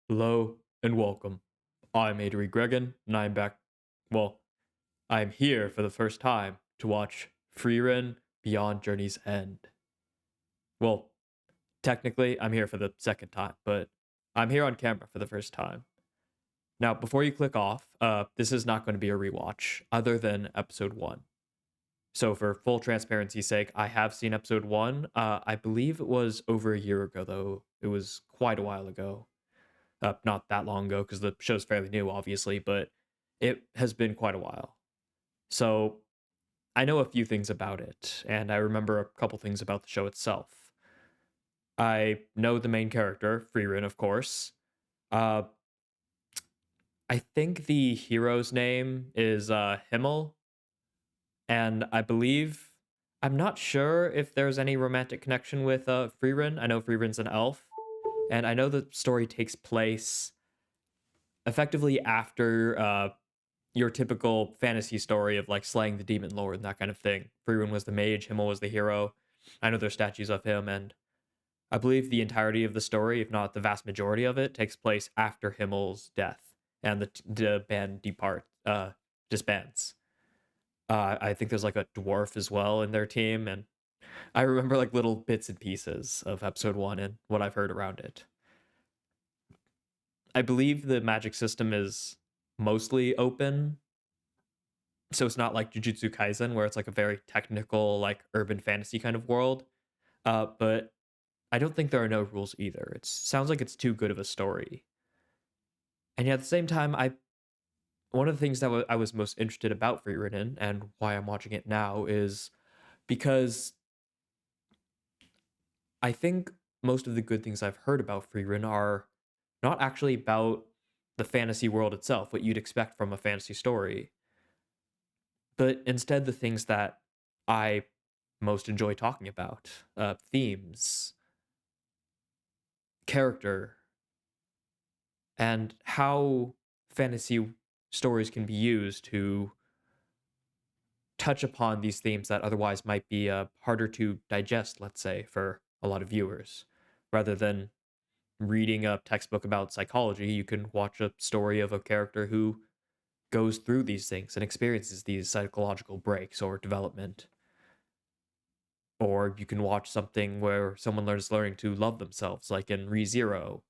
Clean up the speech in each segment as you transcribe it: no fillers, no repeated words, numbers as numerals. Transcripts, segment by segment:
Hello and welcome. I'm Adri Gregan, and I'm back. Well, I'm here for the first time to watch Frieren Beyond Journey's End. Well, technically, I'm here for the second time, but I'm here on camera for the first time. Now, before you click off, this is not going to be a rewatch, other than episode one. So, for full transparency's sake, I have seen episode one. I believe it was over a year ago, though. It was quite a while ago. Not that long ago because the show's fairly new, obviously, but it has been quite a while. So I know a few things about it, and I remember a couple things about the show itself. I know the main character, Frieren, of course. Uh, I think the hero's name is Himmel, and I believe I'm not sure if there's any romantic connection with Frieren. I know Frieren's an elf, and I know the story takes place effectively after your typical fantasy story of like slaying the demon lord and that kind of thing. Frieren was the mage, Himmel was the hero. I know there's statues of him, and I believe the entirety of the story, if not the vast majority of it, takes place after Himmel's death and the band disbands. I think there's like a dwarf as well in their team, and I remember like little bits and pieces of episode one and what I've heard around it. I believe the magic system is mostly open, so it's not like Jujutsu Kaisen where it's like a very technical, like urban fantasy kind of world. But I don't think there are no rules either. It sounds like it's too good of a story. And yet at the same time, I one of the things that I was most interested about Free Written and why I'm watching it now is because I think most of the good things I've heard about Free Written are not actually about the fantasy world itself, what you'd expect from a fantasy story, but instead the things that I most enjoy talking about, themes, character, and how fantasy stories can be used to touch upon these themes that otherwise might be harder to digest, let's say, for a lot of viewers. Rather than reading a textbook about psychology, you can watch a story of a character who goes through these things and experiences these psychological breaks or development. Or you can watch something where someone learns learning to love themselves, like in ReZero,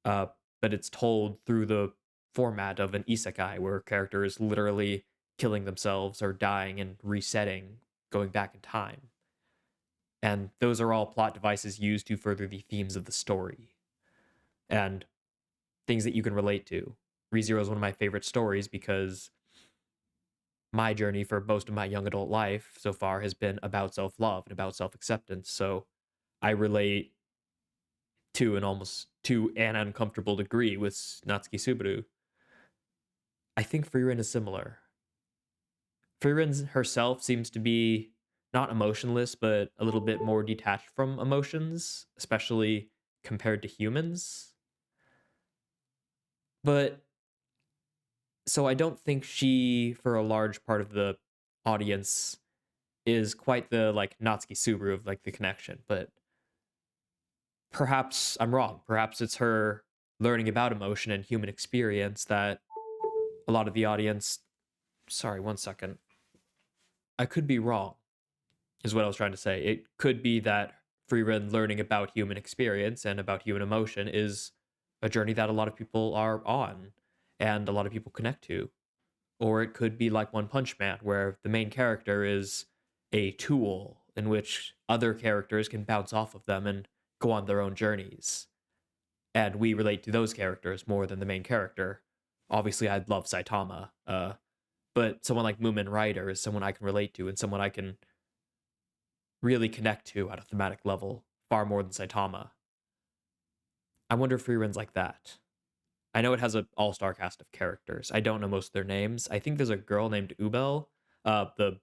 uh, but it's told through the format of an isekai, where a character is literally killing themselves or dying and resetting, going back in time. And those are all plot devices used to further the themes of the story and things that you can relate to. ReZero is one of my favorite stories because my journey for most of my young adult life so far has been about self love and about self acceptance. So I relate to an uncomfortable degree with Natsuki Subaru. I think Frieren is similar. Frieren herself seems to be not emotionless, but a little bit more detached from emotions, especially compared to humans. But so I don't think she, for a large part of the audience, is quite the like Natsuki Subaru of like the connection. But perhaps I'm wrong. Perhaps it's her learning about emotion and human experience that a lot of the audience. Sorry, one second. I could be wrong, is what I was trying to say. It could be that Frieren learning about human experience and about human emotion is a journey that a lot of people are on and a lot of people connect to. Or it could be like One Punch Man, where the main character is a tool in which other characters can bounce off of them and go on their own journeys. And we relate to those characters more than the main character. Obviously, I'd love Saitama, but someone like Moomin Rider is someone I can relate to and someone I can really connect to at a thematic level far more than Saitama. I wonder if Frieren's like that. I know it has an all-star cast of characters. I don't know most of their names. I think there's a girl named Ubel, the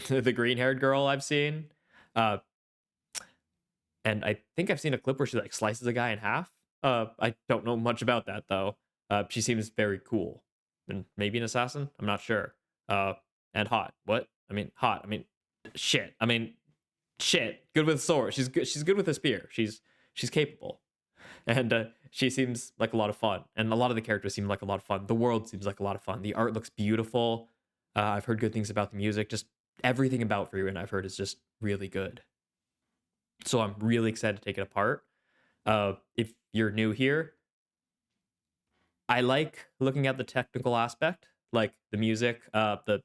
the green-haired girl I've seen, uh, and I think I've seen a clip where she like slices a guy in half. I don't know much about that though. She seems very cool and maybe an assassin. I'm not sure. Uh, and hot. What? I mean, hot. I mean, shit. I mean, shit. Good with sword. She's good. She's good with a spear. She's capable, and she seems like a lot of fun, and a lot of the characters seem like a lot of fun. The world seems like a lot of fun. The art looks beautiful. I've heard good things about the music. Just everything about Frieren I've heard is just really good. So I'm really excited to take it apart. If you're new here, I like looking at the technical aspect, like the music, the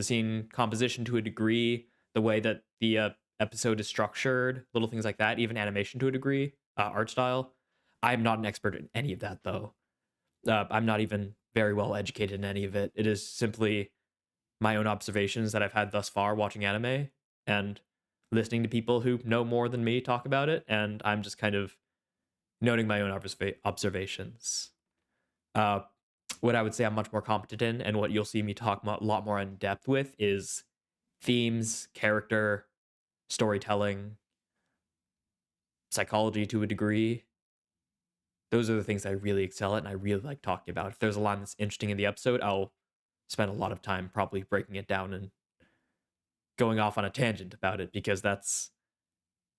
scene composition to a degree, the way that the episode is structured, little things like that, even animation to a degree, art style. I'm not an expert in any of that though. I'm not even very well educated in any of it. It is simply my own observations that I've had thus far watching anime and listening to people who know more than me talk about it, and I'm just kind of noting my own observations. Uh, what I would say I'm much more competent in, and what you'll see me talk a lot more in depth with, is themes, character, storytelling, psychology to a degree. Those are the things I really excel at and I really like talking about. If there's a line that's interesting in the episode, I'll spend a lot of time probably breaking it down and going off on a tangent about it, because that's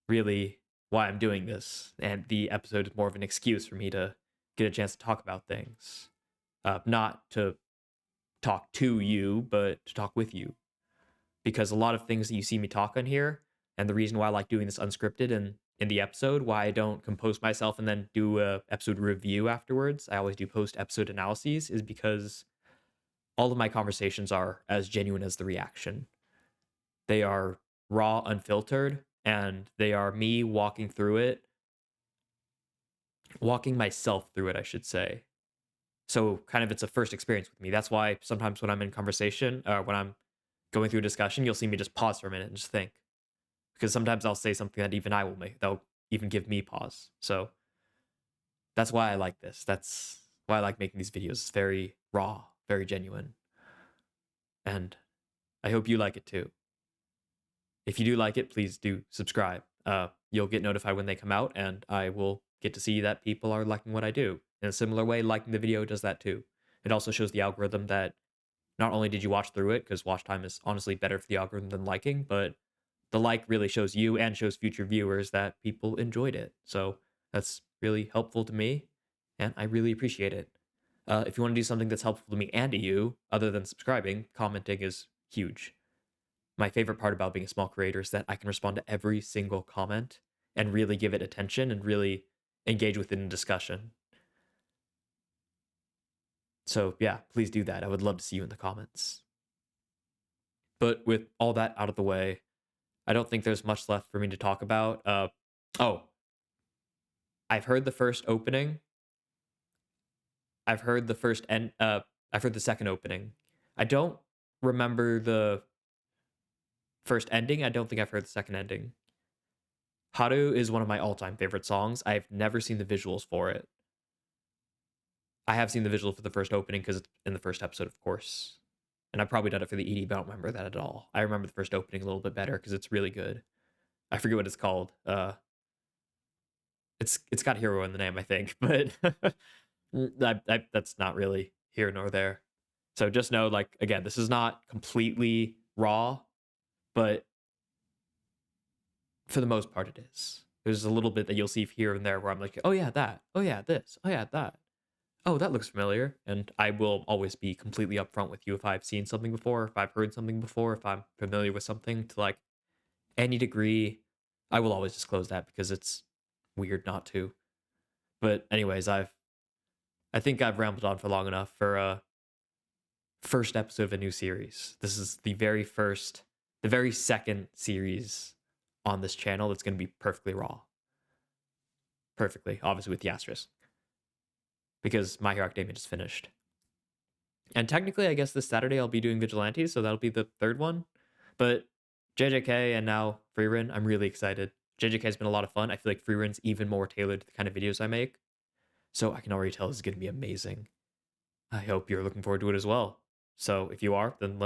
really why I'm doing this. And the episode is more of an excuse for me to get a chance to talk about things. Not to talk to you, but to talk with you. Because a lot of things that you see me talk on here, and the reason why I like doing this unscripted and in the episode, why I don't compose myself and then do a episode review afterwards, I always do post episode analyses, is because all of my conversations are as genuine as the reaction. They are raw, unfiltered, and they are me walking through it, walking myself through it, I should say. So kind of it's a first experience with me. That's why sometimes when I'm in conversation, when I'm going through a discussion, you'll see me just pause for a minute and just think. Because sometimes I'll say something that even I will make, that'll even give me pause. So that's why I like this. That's why I like making these videos. It's very raw, very genuine. And I hope you like it too. If you do like it, please do subscribe. You'll get notified when they come out, and I will get to see that people are liking what I do. In a similar way, liking the video does that too. It also shows the algorithm that not only did you watch through it, because watch time is honestly better for the algorithm than liking, but the like really shows you and shows future viewers that people enjoyed it. So that's really helpful to me, and I really appreciate it. If you want to do something that's helpful to me and to you, other than subscribing, commenting is huge. My favorite part about being a small creator is that I can respond to every single comment and really give it attention and really engage with it in discussion. So yeah, please do that. I would love to see you in the comments. But with all that out of the way, I don't think there's much left for me to talk about. Oh, I've heard the first opening. I've heard the first end. I've heard the second opening. I don't remember the first ending. I don't think I've heard the second ending. Haru is one of my all-time favorite songs. I've never seen the visuals for it. I have seen the visual for the first opening because it's in the first episode, of course. And I've probably done it for the ED, but I don't remember that at all. I remember the first opening a little bit better because it's really good. I forget what it's called. It's got hero in the name, I think, but that's not really here nor there. So just know, like, again, this is not completely raw, but for the most part, it is. There's a little bit that you'll see here and there where I'm like, oh yeah, that. Oh yeah, this. Oh yeah, that. Oh, that looks familiar. And I will always be completely upfront with you if I've seen something before, if I've heard something before, if I'm familiar with something to like any degree. I will always disclose that because it's weird not to. But anyways, I think I've rambled on for long enough for a first episode of a new series. This is the very second series on this channel that's going to be perfectly raw. Perfectly, obviously with the asterisk. Because My Hero Academia just finished. And technically, I guess this Saturday I'll be doing Vigilantes, so that'll be the third one. But JJK and now Frieren, I'm really excited. JJK has been a lot of fun. I feel like Frieren's even more tailored to the kind of videos I make. So I can already tell this is going to be amazing. I hope you're looking forward to it as well. So if you are, then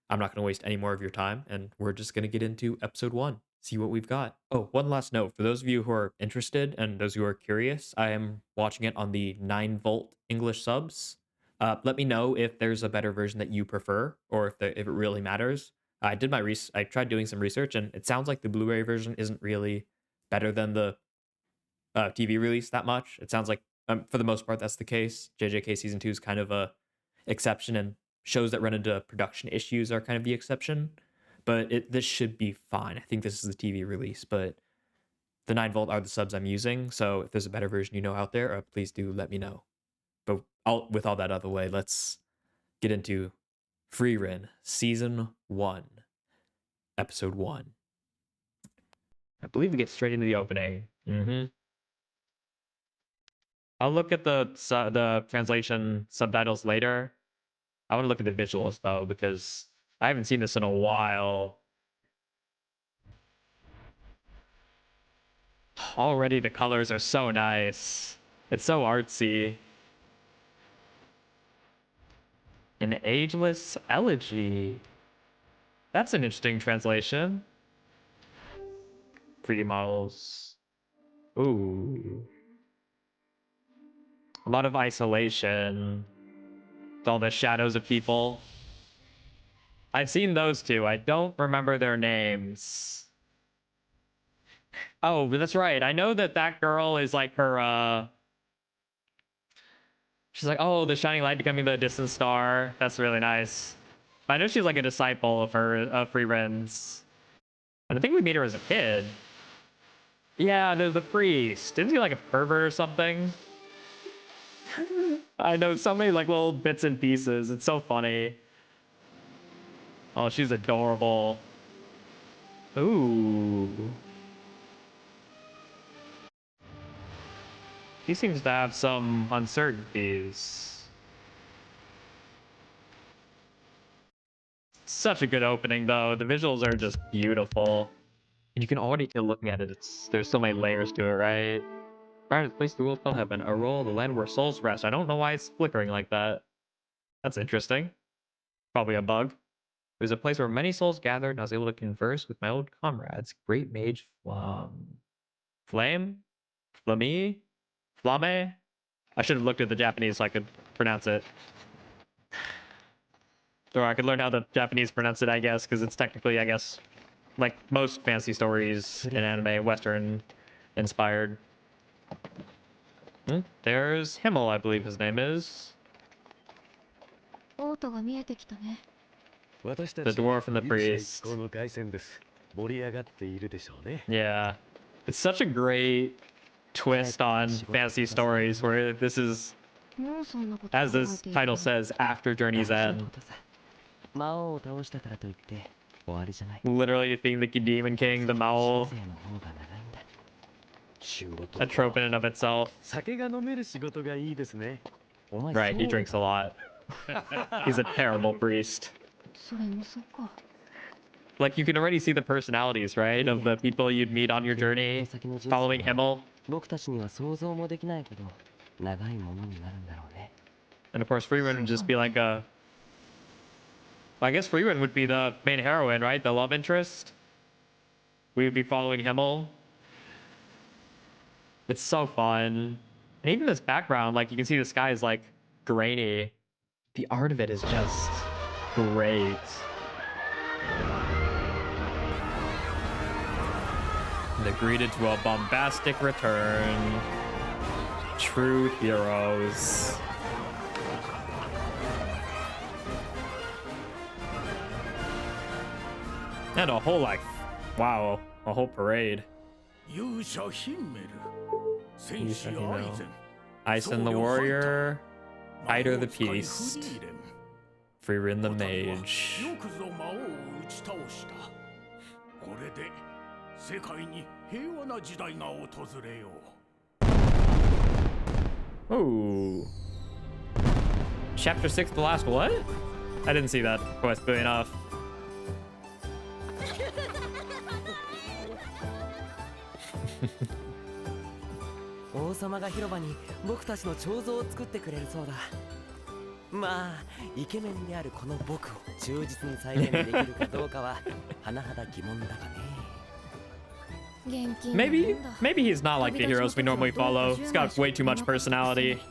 I'm not going to waste any more of your time, and we're just going to get into episode 1, see what we've got. Oh, one last note. For those of you who are interested and those who are curious, I am watching it on the 9-volt English subs. Let me know if there's a better version that you prefer, or if it really matters. I tried doing some research, and it sounds like the Blu-ray version isn't really better than the TV release that much. It sounds like for the most part that's the case. JJK season 2 is kind of a exception, and shows that run into production issues are kind of the exception. But this should be fine. I think this is the TV release, but the 9-volt are the subs I'm using. So if there's a better version you know out there, please do let me know. But with all that out of the way, let's get into Frieren Season 1, Episode 1. I believe we get straight into the opening. I'll look at the translation subtitles later. I want to look at the visuals though, because I haven't seen this in a while. Already the colors are so nice. It's so artsy. An ageless elegy. That's an interesting translation. 3D models. Ooh. A lot of isolation. With all the shadows of people. I've seen those two. I don't remember their names. Oh, that's right. I know that girl is like her, she's like, oh, the shining light becoming the distant star. That's really nice. I know she's like a disciple of Frieren's. And I think we meet her as a kid. Yeah, the priest. Isn't he like a pervert or something? I know so many like little bits and pieces. It's so funny. Oh, she's adorable. Ooh. He seems to have some uncertainties. Such a good opening, though. The visuals are just beautiful. And you can already feel looking at it. There's so many layers to it, right? Prior to the place the world called heaven, a roll of the land where souls rest. I don't know why it's flickering like that. That's interesting. Probably a bug. It was a place where many souls gathered, and I was able to converse with my old comrades. Great mage Flame? Flame? Flame? I should have looked at the Japanese so I could pronounce it. Or I could learn how the Japanese pronounce it, I guess, because it's technically, I guess, like most fantasy stories in anime, Western inspired. There's Himmel, I believe his name is. The dwarf and the priest. Yeah. It's such a great twist on fantasy stories where this is, as this title says, after Journey's End. Literally defeating the Demon King, the Mao. A trope in and of itself. Right, he drinks a lot. He's a terrible priest. Like, you can already see the personalities, right? Of the people you'd meet on your journey following Himmel. And of course, Frieren would just be like a... I guess Frieren would be the main heroine, right? The love interest. We would be following Himmel. It's so fun. And even this background, like, you can see the sky is, like, grainy. The art of it is just great. They're greeted to a bombastic return. True heroes. And a whole, like, wow, a whole parade. Eisen the warrior, Eider the priest, Frieren the mage. Ooh. Chapter 6, the last what? I didn't see that quest good enough. Maybe he's not like the heroes we normally follow. He's got way too much personality.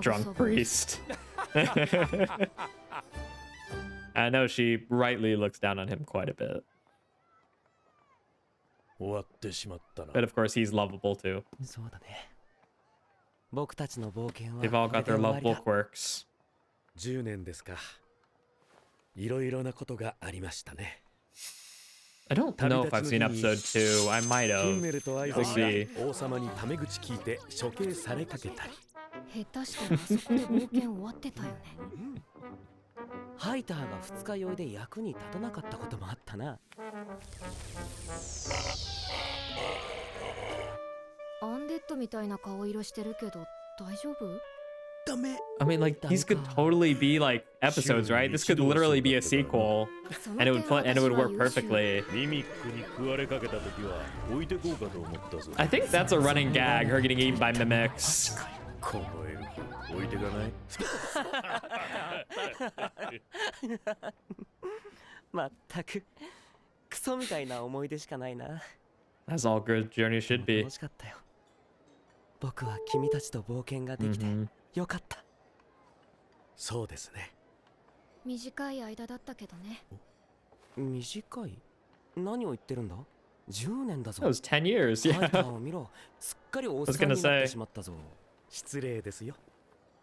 Drunk priest. I know she rightly looks down on him quite a bit. But of course, he's lovable too. They've all got their lovable quirks. 10年ですか。いろいろなことがありましたね。 I don't know if I've seen episode 2. I might have. キンメルとアイゼ We'll ン see. が王様にタメ口聞いて処刑されかけたり。下手したらあそこで冒険終わってたよね。ハイターが二日酔いで役に立たなかったこともあったな。アンデッドみたいな顔色してるけど大丈夫？ I mean, like, these could totally be like episodes, right? This could literally be a sequel, and it would work perfectly. ミミックに食われかけた時は置いてこうかと思ったぞ。 I think that's a running gag, her getting eaten by mimics. このエルフ置いてかない？まったくクソみたいな思い出しかないな。 As all good journeys should be. 楽しかったよ。僕は君たちと冒険ができてよかった。そうですね。短い間だったけどね。短い？何を言ってるんだ？10年だぞ。That was 10 years, ハイタ yeah. ーを見ろ。すっかりおっさんになってしまったぞ。失礼ですよ。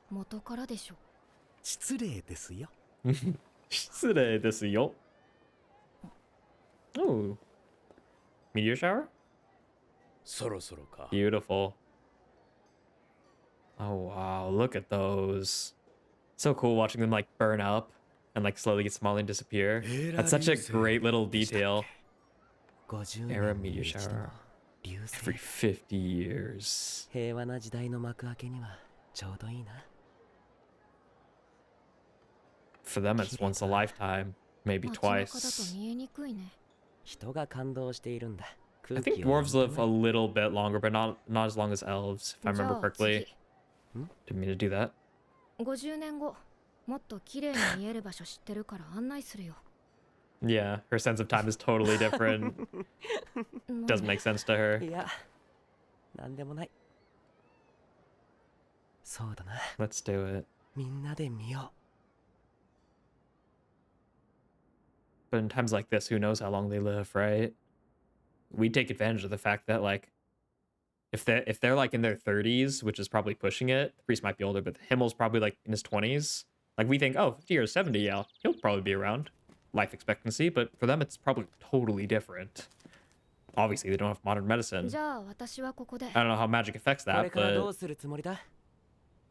元からでしょ。失礼ですよ。失礼ですよ. Oh. Meteor shower? そろそろか。 Beautiful. Oh, wow. Look at those. So cool watching them like burn up and like slowly get smaller and disappear. That's such a great little detail. Era meteor shower. Every 50 years. 平和な時代の幕開けにはちょうどいいな。 For them, it's once a lifetime. Maybe 街中だ twice. と見えにくいね。人が感動しているんだ。 I think dwarves live a little bit longer, but not as long as elves, if I じゃ remember あ correctly. 次。 Didn't mean to do that. 50年後、もっと綺麗に見える場所知ってるから案内するよ。 Yeah, her sense of time is totally different. Doesn't make sense to her. いや、なんでもない。そうだな。 Let's do it. みんなで見よ But in times like this, who knows how long they live, right? We take advantage of the fact that like if they're like in their 30s, which is probably pushing it, the priest might be older, but Himmel's probably like in his 20s. Like we think, oh, 50 or 70, yeah, he'll probably be around. Life expectancy, but for them it's probably totally different. Obviously, they don't have modern medicine. じゃあ私はここで。 I don't know how magic affects う。これ that, からどう but するつもりだ？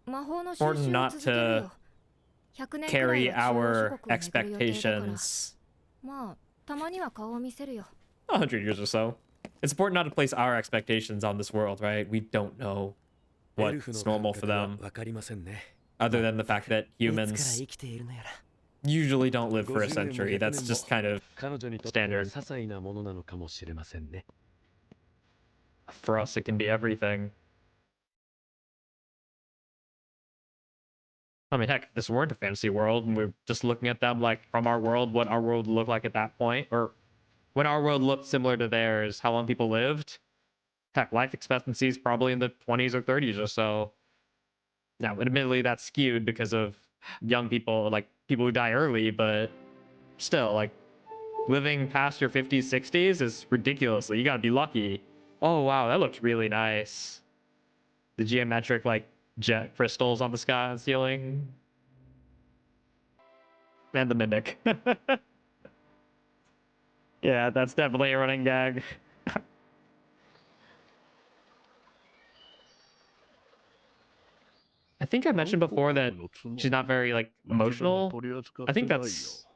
魔法の収 important 集を not 続ける to よ。100年くらい carry は中央諸 our 国を巡る予定だから。 expectations まあ、たまには顔を見せるよ。 100 years or so. It's important not to place our expectations on this world, right? We don't know エルフの what's 感 normal for 覚は them, わかりませんね。 other than the fact that いつから humans 生きているのやら。 usually don't live for a 50年も century. 100 That's 年 just も kind of 彼女にとっては standard. 些細なものなのかもしれませんね。 For us, it can be everything. I mean, heck, if this weren't a fantasy world, and we're just looking at them like from our world, what our world would look like at that point, or when our world looked similar to theirs, how long people lived. Heck, life expectancy is probably in the 20s or 30s or so. Now, admittedly, that's skewed because of young people, like people who die early, but still, like living past your 50s, 60s is ridiculously. You gotta be lucky. Oh, wow, that looked really nice. The geometric, like, jet crystals on the sky and ceiling. And the mimic. Yeah, that's definitely a running gag. I think I mentioned before that she's not very, like, emotional. I think that's...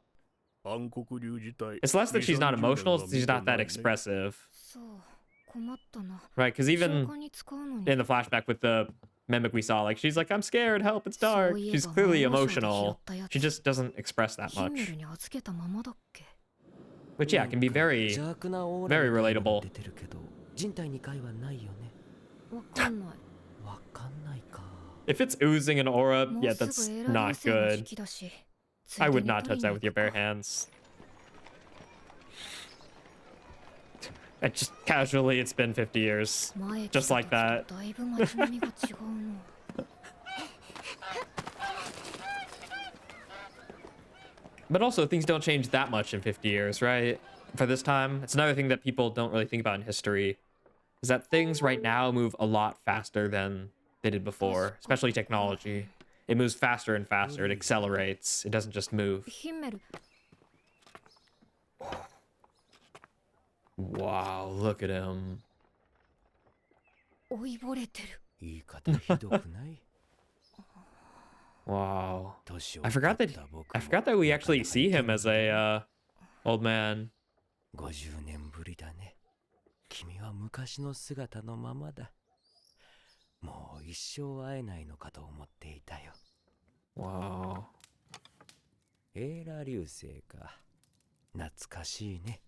It's less that she's not emotional, it's she's not that expressive. そう、困ったな。 Right, because 召 even 喚に使うのに。 in the flashback with the mimic we saw, like, she's like, I'm scared, help, it's dark. そういえ She's ば clearly 魔王賞で拾 emotional. ったやつ She just doesn't express that ヒンメ much. ルに預けたままだっけ？ Which, yeah, can be very... 邪悪なオー very ラみたいなの relatable. 出てるけど、人体2回はないよね。わかんない。わかんないか。 If it's oozing an aura, も yeah, うす that's ぐエラー not 要請の時 good. 期だし。つ I いで would に not 取 touch り that に with your 行く bare か。 hands. I just casually, it's been 50 years. 前来 Just た like 時と that. だいぶ街並みが違うの。But also, things don't change that much in 50 years, right? For this time, it's another thing that people don't really think about in history, is that things right now move a lot faster than they did before, especially technology. It moves faster and faster. It accelerates. It doesn't just move. ヒンメル Wow, look at him. 老いぼれてる。言い方ひどくない？ Wow. 年を I 取 forgot っ that た僕 I も forgot that we なかな actually か see イケ him メン as だね。 a old man. 50年ぶりだね。君は昔の姿のままだ。もう一生会えないのかと思っていたよ。 Wow. エーラ流星か。懐かしいね。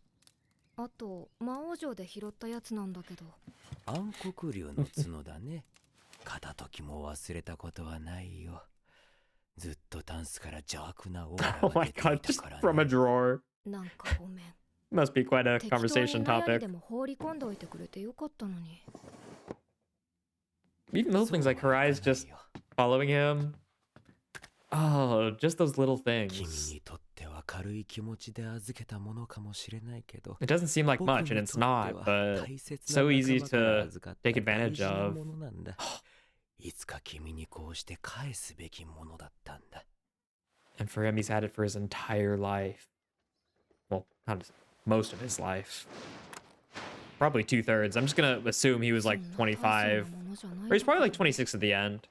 あと魔王城で拾ったやつなんだけど。暗黒竜の角だね。片時も忘れたことはないよ。ずっとタンスから邪悪なオーラ Oh が my 出てい god, た just から from a ね。 drawer. なんかごめん。 Must be quite a 適当に conversation 悩み topic. でも放り込んでおいてくれてよかったのに。 Even little そう things は like い her か eyes ない just よ。 following him. Oh, just those little 君 things. にとっては軽い気持ちで預けたものかもしれないけど、 It doesn't seem like 僕 much, and に it's とって not, は but 大切 so な easy 仲間から to 預かった take 大 advantage 事な of. ものなんだ。いつか君にこうして返すべきものだったんだ。 And for him, he's had it for his entire life. Well, not his, most of his life. Probably 2/3. I'm just gonna assume he was like 25. Or he's probably like 26 at the end.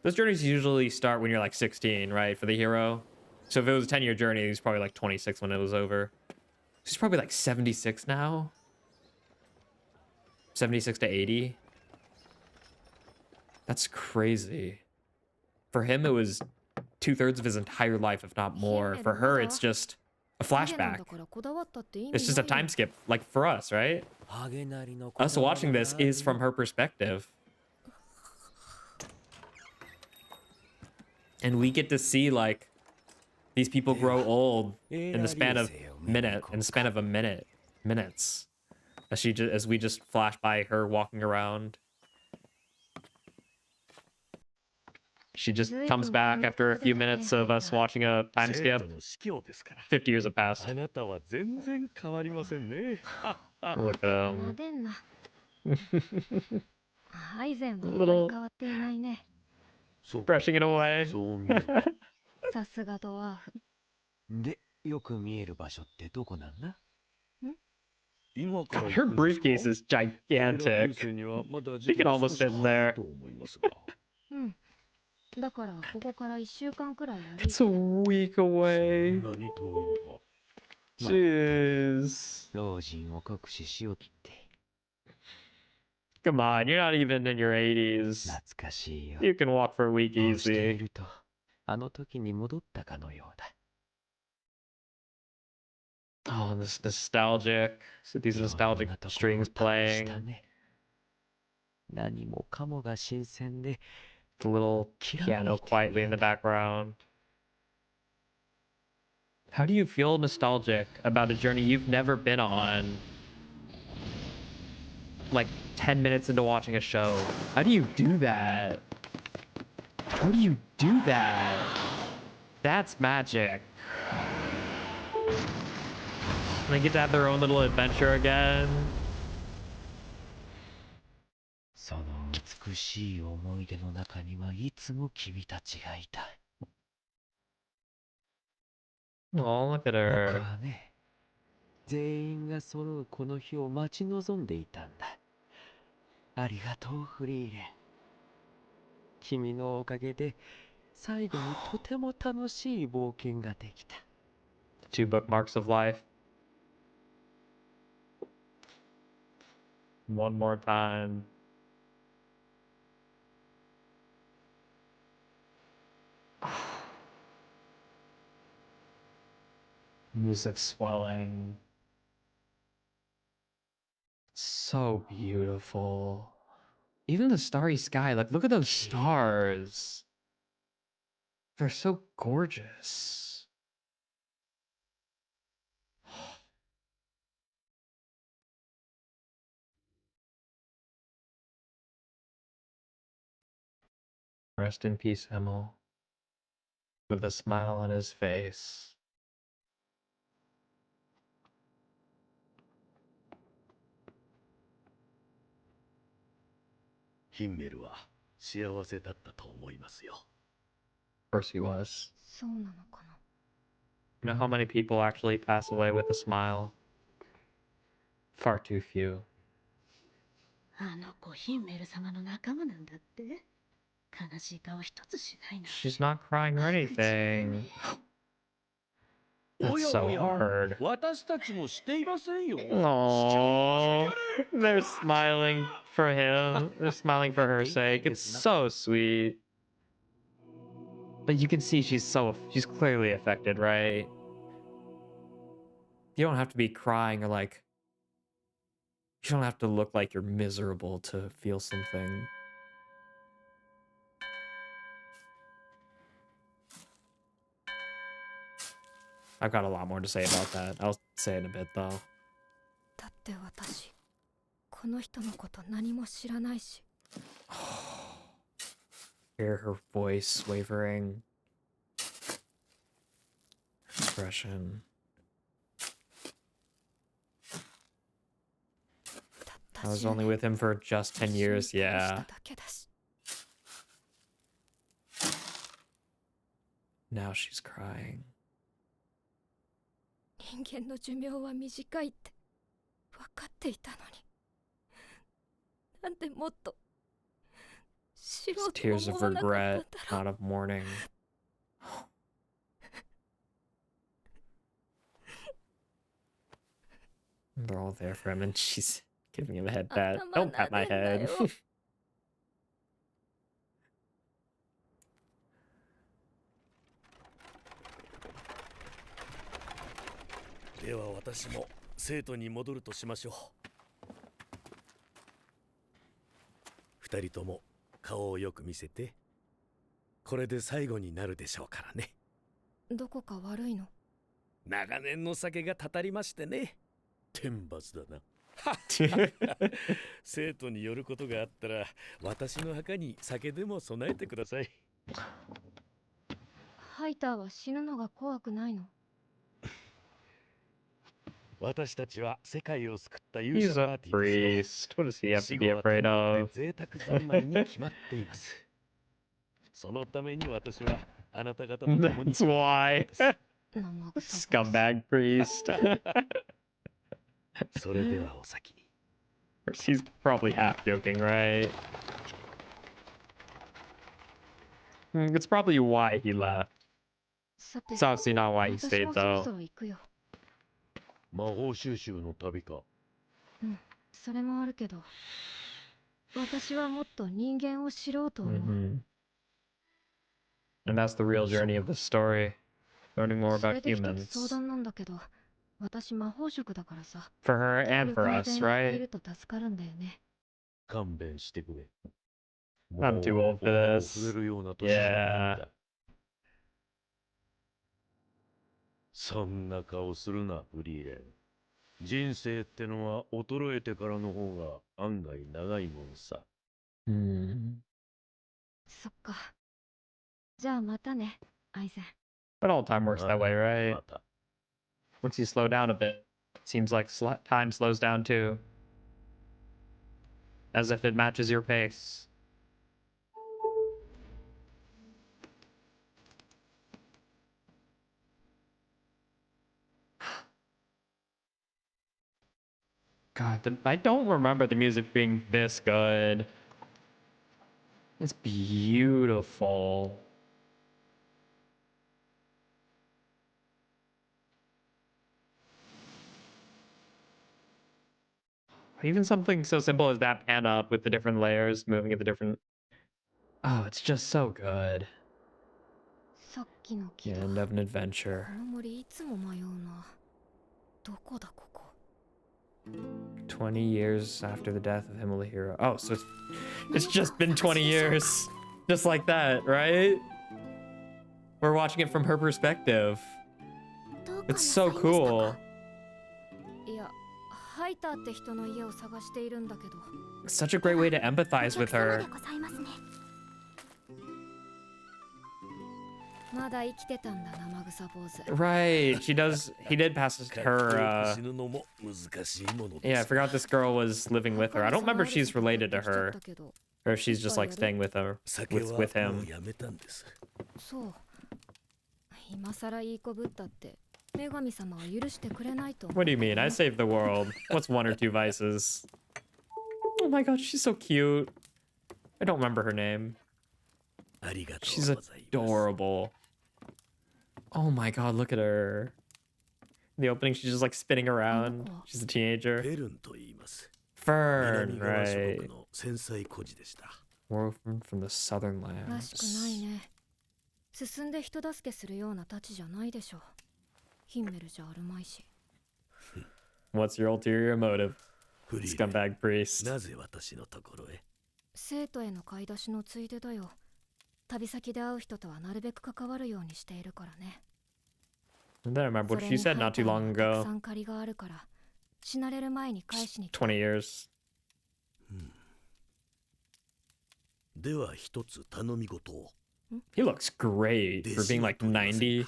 Those journeys usually start when you're like 16, right? For the hero. So if it was a 10-year journey, he's probably like 26 when it was over. He's probably like 76 now. 76 to 80. That's crazy. For him, it was 2/3 of his entire life, if not more. For her, it's just a flashback. It's just a time skip, like for us, right? ハゲなりのこ Us だわり watching が this ある is from よ。 her perspective. And we get to see like these people grow old in the span of a minute, minutes. As we just flash by her walking around. She just comes back after a few minutes of us watching a time 生 skip. 徒の司教ですから。 50 years have passed. あなたは全然変わりませんね。 Look at な him. でんな。アイゼンは Little 変わっていないね。そう brushing it away. そう見える。さすがドワーフ。で、よく見える場所ってどこなんだ？今から Her 行くんですか？ briefcase is エラ流 gigantic. 星にはまだ She can almost 少し fit in 早い there. と思いますが。うんだからここから1週間くらい歩い It's て a week そ away. んなに遠いのか。 Jeez. 老人を酷使しようって。 Come on, you're not even in your 80s. 懐かしいよ。 You can walk for a week こうしてみ easy. ると、あの時に戻ったかのようだ。 Oh, this nostalgic. So these いろんな nostalgic ところを strings 旅した playing. ね。何もかもが新鮮で、 The little piano quietly in the background. How do you feel nostalgic about a journey you've never been on? Like 10 minutes into watching a show. How do you do that? How do you do that? That's magic. And they get to have their own little adventure again. その美しい思い出の中にはいつも君たちがいた。 Oh, look at 僕 her. はね、全員が揃うこの日を待ち望んでいたんだ。ありがとう、フリーレン。君のおかげで、最後にとても楽しい冒険ができた。 Two bookmarks of life. One more time. Music swelling. So beautiful. Even the starry sky, like look at those stars. They're so gorgeous. Rest in peace, Emil. with a smile on his face. ヒンメルは幸せだったと思いますよ。 Of course he was. そうなのかな。 You know how many people actually pass away with a smile? Far too few. あの子ヒンメル様の仲間なんだって。悲しい顔一つしないな。 She's not crying or anything. お That's や so おや、 hard. 私たちもしていませんよ。 Aww. They're smiling for him. They're smiling for her sake. It's so sweet. But you can see she's clearly affected, right? You don't have to be crying or like, you don't have to look like you're miserable to feel something. I've got a lot more to say about that. I'll say it in a bit though. だって私この人のこと何も知らないし。 Hear her voice wavering. Expression. I was only with him for just 10 years, yeah. Now she's crying. 人間の寿命は短いって分かっていたのに。なんでもっと知ろうと Tears 思 of わなかったん regret, だろう。 not of mourning. They're all there for him, and she's giving him a head pat. Don't pat my head. では私も生徒に戻るとしましょう。二人とも顔をよく見せて。これで最後になるでしょうからね。どこか悪いの？長年の酒がたたりましてね。天罰だな。生徒によることがあったら私の墓に酒でも備えてください。ハイターは死ぬのが怖くないの？私たちは世界を救った勇 He's 者パ a ーティーです priest. What does he よ。 have 死 to 後 be は afraid 天 of? 国で贅沢三昧に決まっています。そのために私はあなた方と共に That's why. 生臭さ。 Scumbag priest. それではお先に。 He's probably half joking, right? It's probably why he left. さて、 It's obviously not why he 私 stayed もそろ though. そろ行くよ。魔法収集の旅か。うん、それもあるけど、私はもっと人間を知ろうと思う。 And that's the real journey of the story. Learning more そ about れで一つ humans. 相談なんだけど、私魔法職だからさ。 For her and for 旅 us, 行でい right? ると助かるんだよね。勘弁してくれ。 I'm too old for もう this. 触れるような年になった Yeah. そんな顔するな、フリーレン。人生ってのは衰えてからの方が案外長いもんさ。そっか。じゃあまたね、アイゼン。 But all time works that way, right? また。 Once you slow down a bit, seems like time slows down too. As if it matches your pace. God, I don't remember the music being this good. It's beautiful. Even something so simple as that pan up with the different layers moving at the different... Oh, it's just so good. さっきの木 The だ。 end of an こ adventure. の森いつも迷うな。どこだここ。 20 years after the death of Himmelihiro. Oh, so it's just been 20 years. Just like that, right? We're watching it from her perspective. どうか It's な so さいましたか？ cool. いや、ハイターって人の家を探しているんだけど。 Such a great way to empathize with her. お客様でございますね。まだ生きてたんだ生臭坊主。 Right, he did pass her, yeah, I forgot this girl was living with her. I don't remember if she's related to her, or if she's just like staying with her, with him. そう。今さらいい子ぶったって女神様は許してくれないと思う。 What do you mean? I saved the world. What's one or two vices? Oh my god, she's so cute. I don't remember her name. She's adorable. Oh my god, look at her. In the opening, she's just like spinning around. She's a teenager. Fern, right. Orphan from the southern らしくない lands. ね。進んで人助けするようなたちじゃないでしょ。ヒンメルじゃあるまいし。 What's your ulterior motive? Scumbag priest. なぜ私のところへ？生徒への買い出しのついでだよ。旅先で会う人とはなるべく関わるようにしているからね。 And then I remember what she said not too long たく ago. さん借りがあるから死なれる前に返しに来た。 20 years. では一つ頼み事を。 He looks great for being like 90.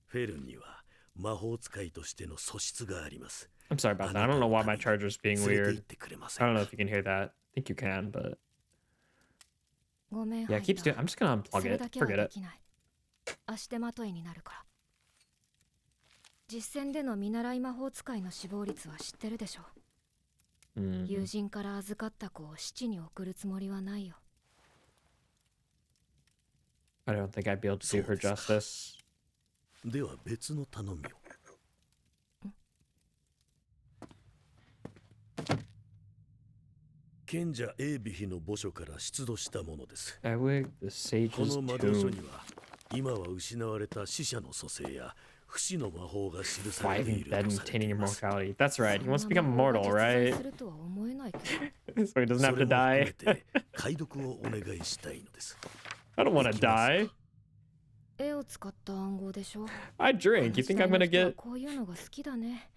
フェルンには魔法使いとしての素質があります。 I'm sorry about that. I don't know why my charger's being 連れて weird. 行ってくれませ I ん don't know か？ if you can hear that. I think you can, but ごめん yeah, it keeps doing. I'm just gonna そ unplug れ it. だけは Forget で it. きない。足手まといになるから。実践での見習い魔法使いの死亡率は知ってるでしょ。 Mm. 友人から預かった子を死地に送るつもりはないよ。 I don't think I'd be able to do her justice. では別の頼みを。賢者エービヒの墓所から出土したものです。 Ewig the こ Sage's の魔導書 tomb. には今は失われた死者の蘇生や不死の魔法が記されて Fighting いる dead と and されて attaining います。 immortality. That's right. He wants to そんな become 魔法が immortal, 実在 right? するとは思えないけど。 So he doesn't そ have れ to も含 die. めて解読をお願いしたいのです。 I don't want to できますか？ die. 絵を使った暗号でしょ。 I drink. You think I'm gonna この時代の人は get? こういうのが好きだね。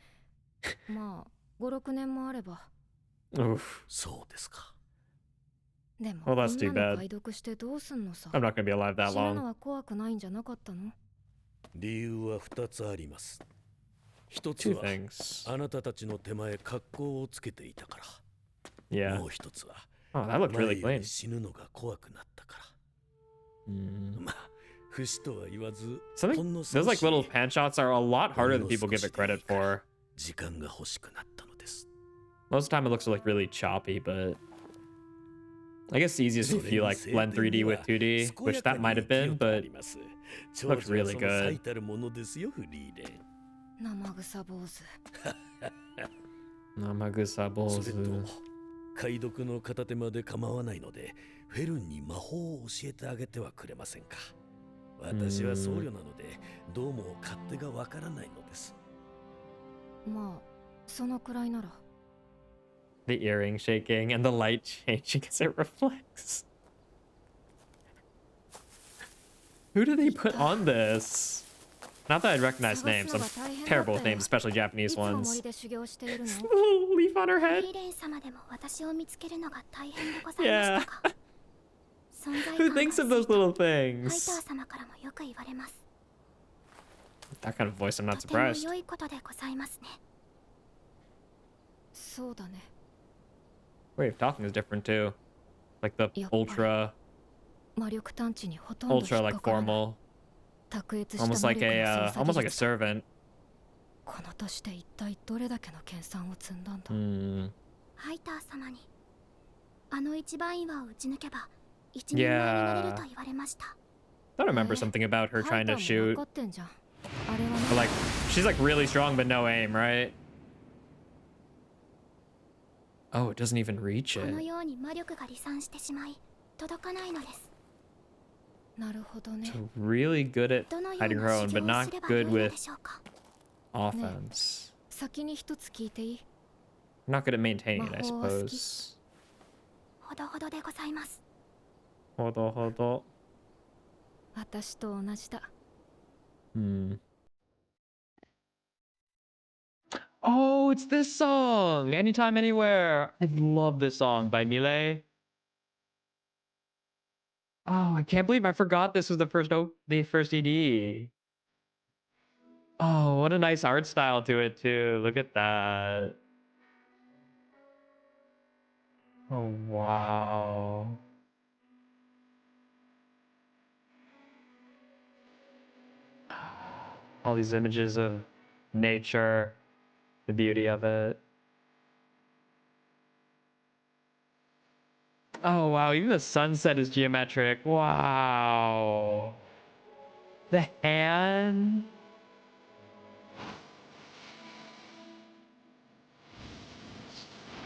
まあ5、6年もあれば。 Oof. そうですか。でも Well, こ that's ん too な bad. の解読してどうすんのさ。 I'm not gonna be alive that 死ぬの long. は怖くないんじゃなかったの？理由は2つあります。一つ Two は things. あなたたちの手前格好をつけていたか Yeah. ら。もう一つは Oh, that looked 前 really より clean. 死ぬのが怖くなったから。 Mm. まあ、不死とは言わず、 Something. ほんの Those 少 like し little pan shots are a lot harder than people give it credit for. 時間が欲しくなったのです。 Most of the time it looks like really choppy, but I guess the easiest if you like blend 3D with 2D, which that might have been, but looks really good. 最たるものですよ、フリーレン。生臭坊主。 Namagusa それと bozu. 解読の片手間で構わないので、フェルンに魔法を教えてあげてはくれませんか。私は僧侶なので、どうも勝手がわからないのです。まあそのくらいなら。 The earring shaking and the light changing as it reflects. Who do they put on this? Not that I'd recognize names. I'm terrible with names, especially い Japanese つも ones. 森で修行しているの？ Little leaf on her フ head. リーレン様でも私を見つけるのが大変でございましたか。存在 Who 感が thinks 薄 of い those と little ハイター things? 様からもよく言われます。 That kind of voice, I'm not とても surprised. 良いことでございますね。そうだね。 Way of talking is different too. Like the Yep. ultra, 魔力探知にほとんど引っ ultra か like からない。 formal, 卓越した almost 魔 like 力 a の操作 almost 技 like a 術。 servant. この年で一体どれだけの研鑽を積んだんだ。 Hmm. ハイター様にあの一番岩を打ち抜けば一人前になれると言われました。 I remember something about her ハイ trying タ to ーも shoot. 分かってんじゃん。あれは But ね。 like, she's like really strong, but no aim, right? Oh, it doesn't even reach この it. ように魔力が離散してしまい届かないのです。なるほどね。 So really good at どのよう hiding her な own, 修 but 行を not すれば good よいの with でしょうか。 offense. 先に一つ聞いていい？ Not good at maintaining it, I 魔法は好き？ suppose. ほどほどでございます。 Hold on. 私と同じだ。 Hmm. Oh, it's this song! Anytime, Anywhere! I love this song by Millet. Oh, I can't believe I forgot this was the first ED. Oh, what a nice art style to it too. Look at that. Oh, wow. All these images of nature, the beauty of it. Oh, wow. Even the sunset is geometric. Wow. The hand.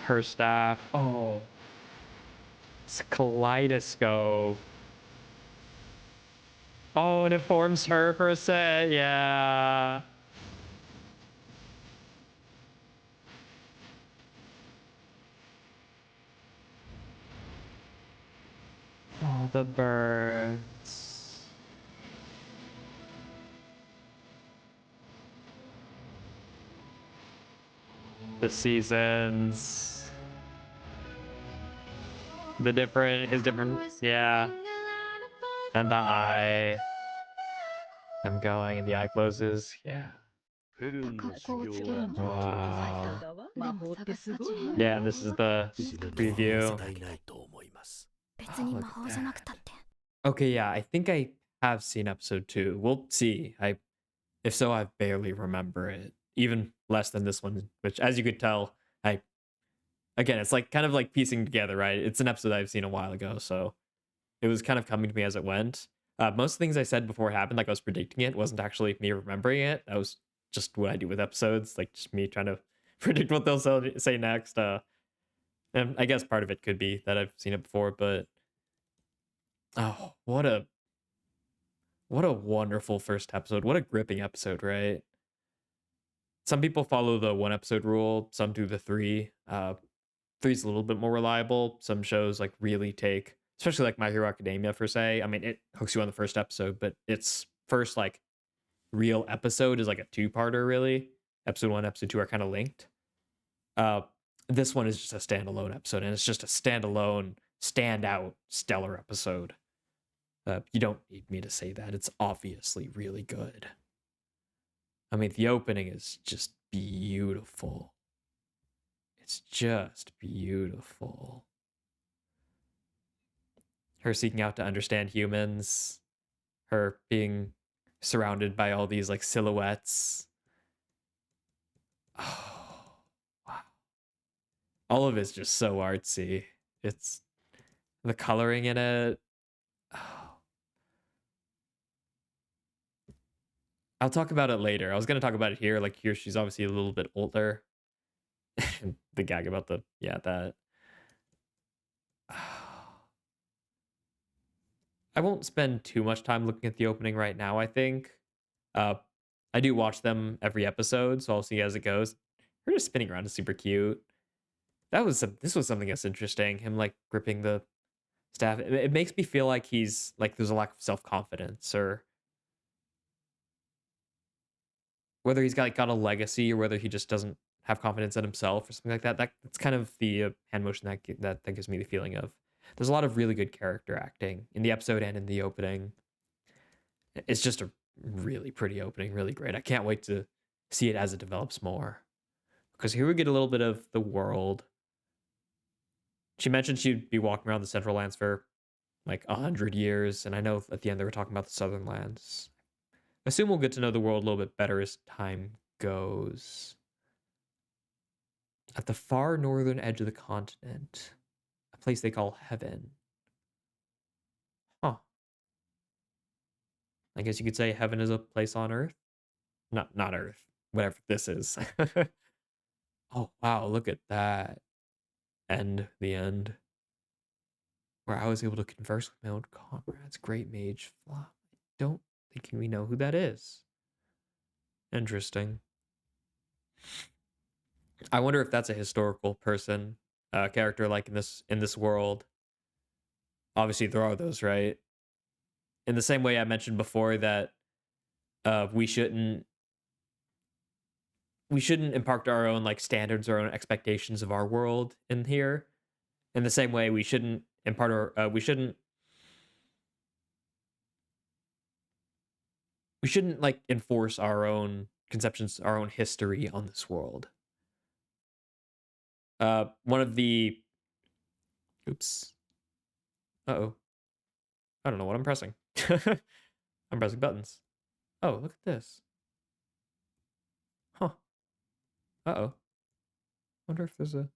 Her staff. Oh. It's a kaleidoscope. Oh, and it forms her for a set. Yeah. Oh, the birds. The seasons. His different, yeah. And the eye. I'm going, and the eye closes. Yeah. フェルンの修行は順調です。 Wow. でも探す価値は Yeah, and this is the 死ぬのは preview. もったいないと思います。別に魔法じゃなくたって Okay, yeah, I think I have seen episode 2. We'll see. If so, I barely remember it. Even less than this one, which, as you could tell, again, it's like kind of like piecing together, right? It's an episode I've seen a while ago, so it was kind of coming to me as it went. Most things I said before it happened, like I was predicting it, wasn't actually me remembering it. That was just what I do with episodes, like just me trying to predict what they'll say next. And I guess part of it could be that I've seen it before, but oh, what a wonderful first episode. What a gripping episode, right? Some people follow the 1 episode rule, some do the 3. 3's a little bit more reliable. Some shows like really take, especially like My Hero Academia per se. I mean, it hooks you on the first episode, but its first like real episode is like a 2-parter really. Episode 1, episode 2 are kind of linked. This one is just a standalone episode, and it's just a standalone, standout, stellar episode. You don't need me to say that. It's obviously really good. I mean, the opening is just beautiful. It's just beautiful. Her seeking out to understand humans. Her being surrounded by all these like silhouettes. Oh, wow. All of it's just so artsy. It's the coloring in it. Oh. I'll talk about it later. I was going to talk about it here. Like here, she's obviously a little bit older. The gag about the, yeah, that. I won't spend too much time looking at the opening right now, I think. I do watch them every episode, so I'll see as it goes. Her just spinning around is super cute. This was something that's interesting. Him like gripping the staff. It makes me feel like he's like there's a lack of self-confidence, or whether he's got a legacy, or whether he just doesn't have confidence in himself or something like that. That's kind of the hand motion that gives me the feeling of. There's a lot of really good character acting in the episode and in the opening. It's just a really pretty opening, really great. I can't wait to see it as it develops more. Because here we get a little bit of the world. She mentioned she'd be walking around the Central Lands for like 100 years, and I know at the end they were talking about the Southern Lands. I assume we'll get to know the world a little bit better as time goes. At the far northern edge of the continent, a place they call Heaven. Huh. I guess you could say Heaven is a place on Earth. Not Earth. Whatever this is. Oh, wow, look at that. The end. Where I was able to converse with my own comrades. Great Mage Flop. I don't think we know who that is. Interesting. I wonder if that's a historical person, character like in this world. Obviously, there are those, right? In the same way I mentioned before that we shouldn't impart our own like standards, our own expectations of our world in here. In the same way, we shouldn't impart our we shouldn't we shouldn't like enforce our own conceptions, our own history on this world. One of the oops. Uh-oh. I don't know what I'm pressing. I'm pressing buttons. Oh, look at this. Huh. Uh-oh. Wonder if there's a...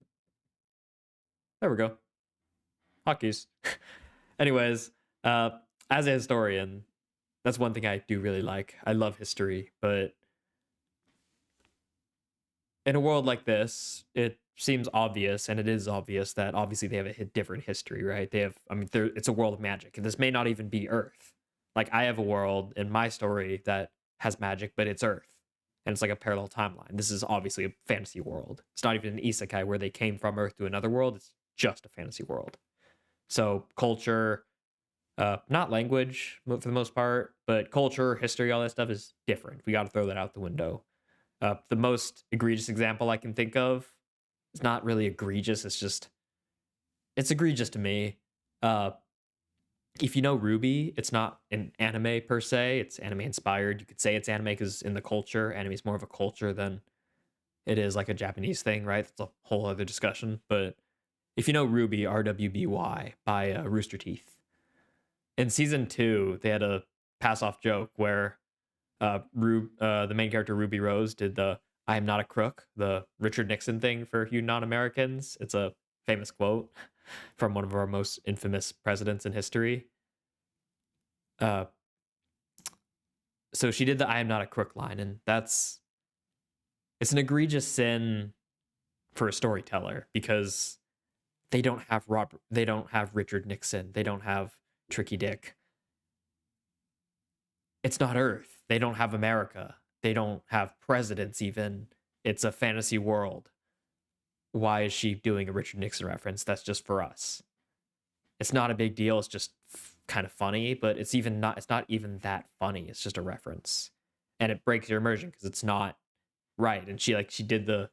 There we go. Hotkeys. Anyways, as a historian, that's one thing I do really like. I love history, but in a world like this, it seems obvious, and it is obvious that obviously they have a different history, right? They have, I mean, it's a world of magic, and this may not even be Earth. Like, I have a world in my story that has magic, but it's Earth, and it's like a parallel timeline. This is obviously a fantasy world. It's not even an isekai where they came from Earth to another world. It's just a fantasy world. So culture, not language for the most part, but culture, history, all that stuff is different. We got to throw that out the window. The most egregious example I can think of, it's not really egregious. It's egregious to me. If you know Ruby, it's not an anime per se. It's anime inspired. You could say it's anime because in the culture, anime is more of a culture than it is like a Japanese thing, right? That's a whole other discussion. But if you know Ruby, RWBY by Rooster Teeth, in season 2, they had a pass off joke where the main character Ruby Rose did the "I am not a crook," the Richard Nixon thing for you non-Americans. It's a famous quote from one of our most infamous presidents in history. So she did the "I am not a crook" line, and it's an egregious sin for a storyteller because they don't have Richard Nixon, they don't have Tricky Dick. It's not Earth. They don't have America. They don't have presidents even. It's a fantasy world. Why is she doing a Richard Nixon reference? That's just for us. It's not a big deal. It's just kind of funny, but it's not even that funny. It's just a reference. And it breaks your immersion because it's not right. And she did the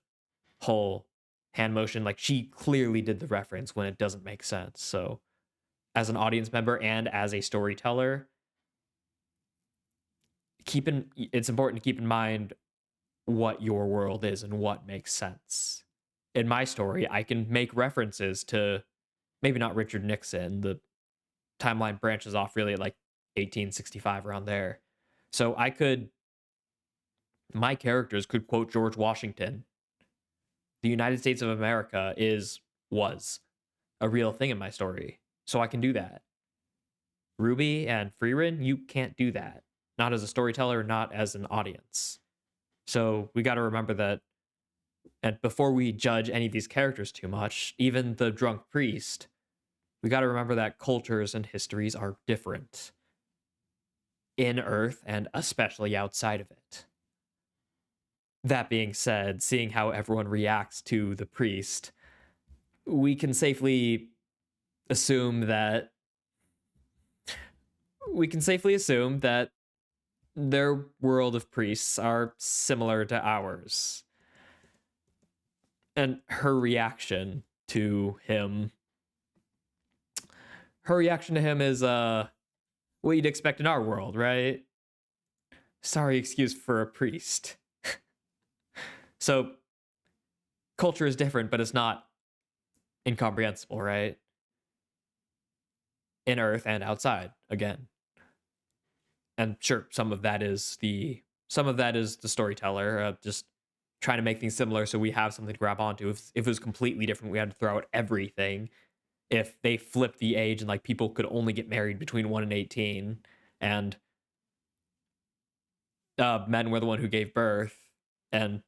whole hand motion. Like, she clearly did the reference when it doesn't make sense. So as an audience member and as a storyteller, it's important to keep in mind what your world is and what makes sense. In my story, I can make references to maybe not Richard Nixon. The timeline branches off really at like 1865, around there. So my characters could quote George Washington. The United States of America was a real thing in my story. So I can do that. Ruby and Frieren, you can't do that. Not as a storyteller, not as an audience. So we got to remember that. And before we judge any of these characters too much, even the drunk priest, we got to remember that cultures and histories are different in Earth and especially outside of it. That being said, seeing how everyone reacts to the priest, we can safely assume that their world of priests are similar to ours. And her reaction to him is what you'd expect in our world, right? Sorry excuse for a priest. So culture is different, but it's not incomprehensible, right? In Earth and outside, again. And sure, some of that is the storyteller, just trying to make things similar so we have something to grab onto. If it was completely different, we had to throw out everything. If they flipped the age and like people could only get married between 1 and 18, and men were the one who gave birth, and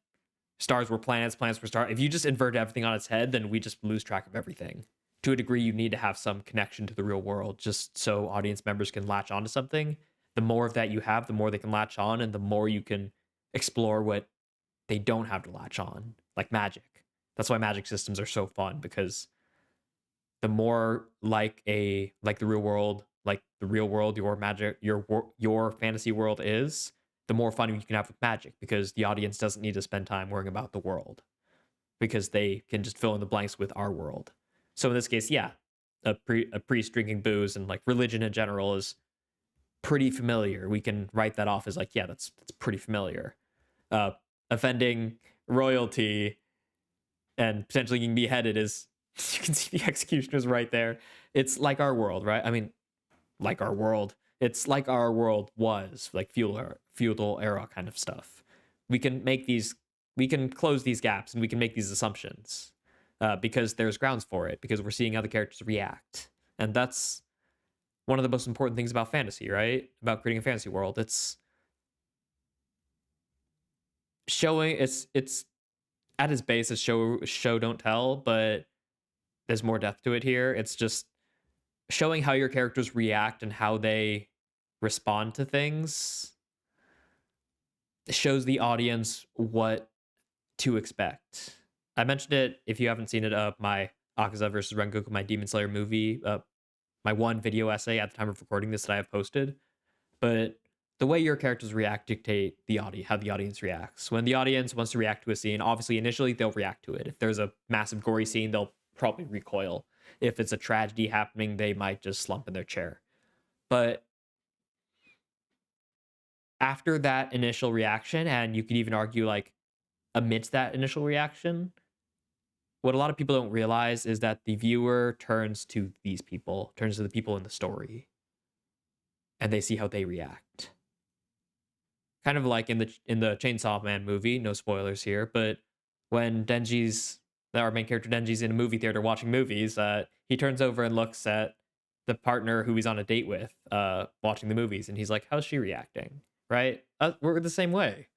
stars were planets, planets were stars. If you just invert everything on its head, then we just lose track of everything. To a degree, you need to have some connection to the real world just so audience members can latch onto something. The more of that you have, the more they can latch on, and the more you can explore what they don't have to latch on, like magic. That's why magic systems are so fun, because the more like the real world, your magic, your fantasy world is, the more fun you can have with magic, because the audience doesn't need to spend time worrying about the world, because they can just fill in the blanks with our world. So in this case, yeah, a priest drinking booze and like religion in general is pretty familiar. We can write that off as like, yeah, that's pretty familiar. Offending royalty and potentially getting beheaded is, you can see the executioners right there. It's like our world, right? I mean, like our world. It's like our world was, like feudal era kind of stuff. We can close these gaps and we can make these assumptions because there's grounds for it, because we're seeing how the characters react. And that's one of the most important things about fantasy, right? About creating a fantasy world. It's showing, it's at its base, it's show don't tell, but there's more depth to it here. It's just showing how your characters react and how they respond to things. It shows the audience what to expect. I mentioned it, if you haven't seen it, my Akaza versus Rengoku, my Demon Slayer movie, my one video essay at the time of recording this that I have posted. But the way your characters react dictate how the audience reacts. When the audience wants to react to a scene, obviously initially they'll react to it. If there's a massive gory scene, they'll probably recoil. If it's a tragedy happening, they might just slump in their chair. But after that initial reaction, and you could even argue like amidst that initial reaction, what a lot of people don't realize is that the viewer turns to the people in the story, and they see how they react. Kind of like in the Chainsaw Man movie, no spoilers here, but when our main character Denji's in a movie theater watching movies, he turns over and looks at the partner who he's on a date with, watching the movies, and he's like, how's she reacting? Right? We're the same way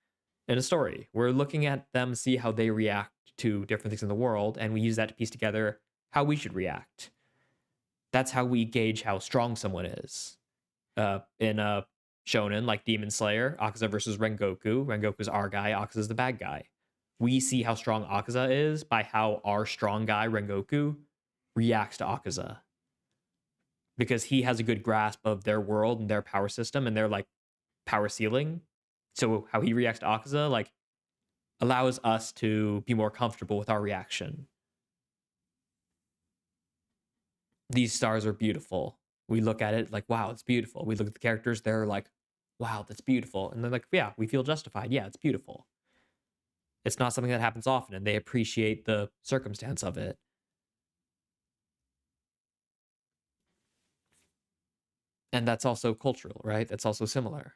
in a story. We're looking at them, see how they react to different things in the world, and we use that to piece together how we should react. That's how we gauge how strong someone is. In a shonen like Demon Slayer, Akaza versus Rengoku. Rengoku's our guy, Akaza's the bad guy. We see how strong Akaza is by how our strong guy, Rengoku, reacts to Akaza. Because he has a good grasp of their world and their power system and their like power ceiling. So how he reacts to Akaza like allows us to be more comfortable with our reaction. These stars are beautiful. We look at it like, wow, it's beautiful. We look at the characters, they're like, wow, that's beautiful. And they're like, yeah, we feel justified. Yeah, it's beautiful. It's not something that happens often, and they appreciate the circumstance of it. And that's also cultural, right? That's also similar.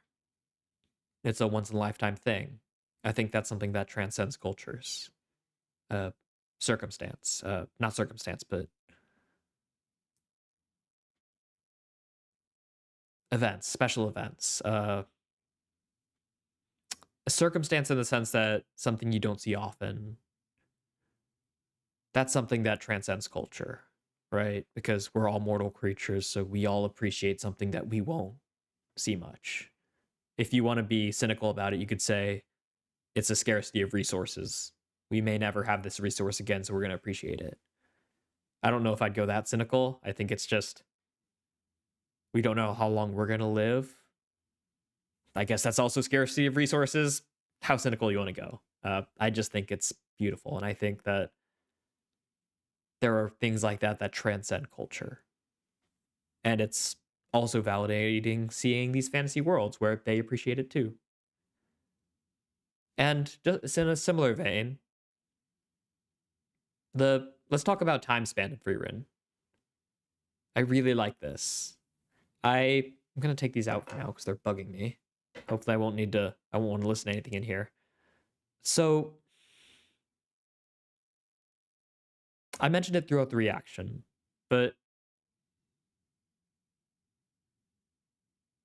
It's a once-in-a-lifetime thing. I think that's something that transcends cultures. Circumstance. Not circumstance, but events, special events. A circumstance in the sense that something you don't see often. That's something that transcends culture, right? Because we're all mortal creatures, so we all appreciate something that we won't see much. If you want to be cynical about it, you could say it's a scarcity of resources. We may never have this resource again, so we're going to appreciate it. I don't know if I'd go that cynical. I think it's just we don't know how long we're going to live. I guess that's also scarcity of resources. How cynical you want to go. I just think it's beautiful. And I think that there are things like that that transcend culture. And it's also validating seeing these fantasy worlds where they appreciate it too. And just in a similar vein, let's talk about time span in Frieren. I really like this. I'm gonna take these out for now because they're bugging me. Hopefully I won't want to listen to anything in here. So I mentioned it throughout the reaction, but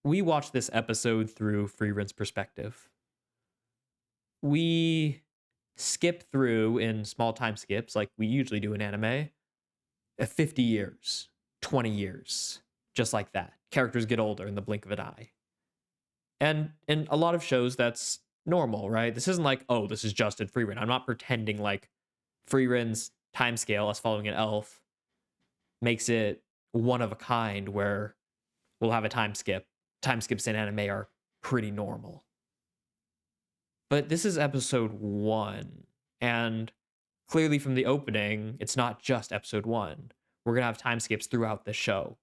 we watched this episode through Frieren's perspective. We skip through in small time skips like we usually do in anime 50 years, 20 years, just like that. Characters get older in the blink of an eye. And in a lot of shows, that's normal, right? This isn't like, oh, this is just in Frieren. I'm not pretending like Frieren's timescale, us following an elf, makes it one of a kind where we'll have a time skip. Time skips in anime are pretty normal. But this is episode 1, and clearly from the opening, it's not just episode 1. We're going to have time skips throughout the show.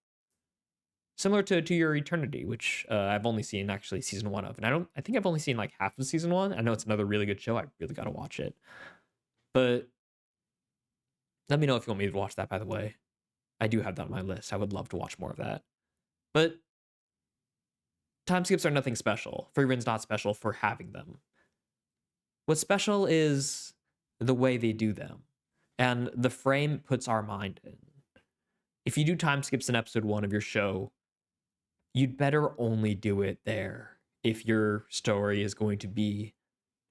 similar to Your Eternity, which I've only seen actually season 1 of, and I think I've only seen like half of season 1. I know it's another really good show. I really gotta watch it. But let me know if you want me to watch that. By the way, I do have that on my list. I would love to watch more of that. But time skips are nothing special. Frieren's not special for having them. What's special is the way they do them, and the frame it puts our mind in. If you do time skips in episode 1 of your show, you'd better only do it there if your story is going to be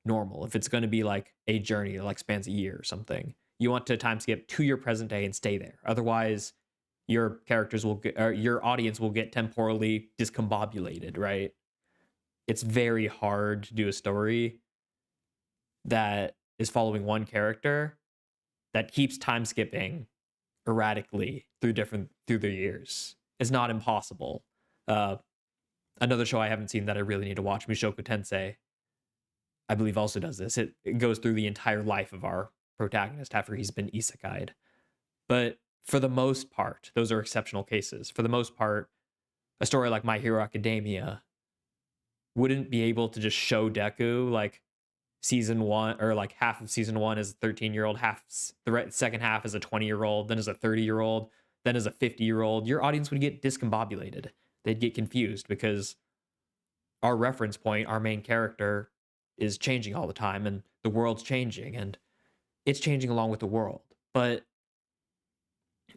normal. If it's going to be like a journey that like spans a year or something, you want to time skip to your present day and stay there. Otherwise, your characters will get, or your audience will get temporally discombobulated, right? It's very hard to do a story that is following one character that keeps time skipping erratically through the years. It's not impossible. Another show I haven't seen that I really need to watch, Mushoku Tensei, I believe also does this. It goes through the entire life of our protagonist after he's been isekai'd. But for the most part, those are exceptional cases. For the most part, a story like My Hero Academia wouldn't be able to just show Deku like season 1 or like half of season 1 as a 13-year-old, second half as a 20-year-old, then as a 30-year-old, then as a 50-year-old. Your audience would get discombobulated. They'd get confused because our reference point, our main character, is changing all the time, and the world's changing, and it's changing along with the world. But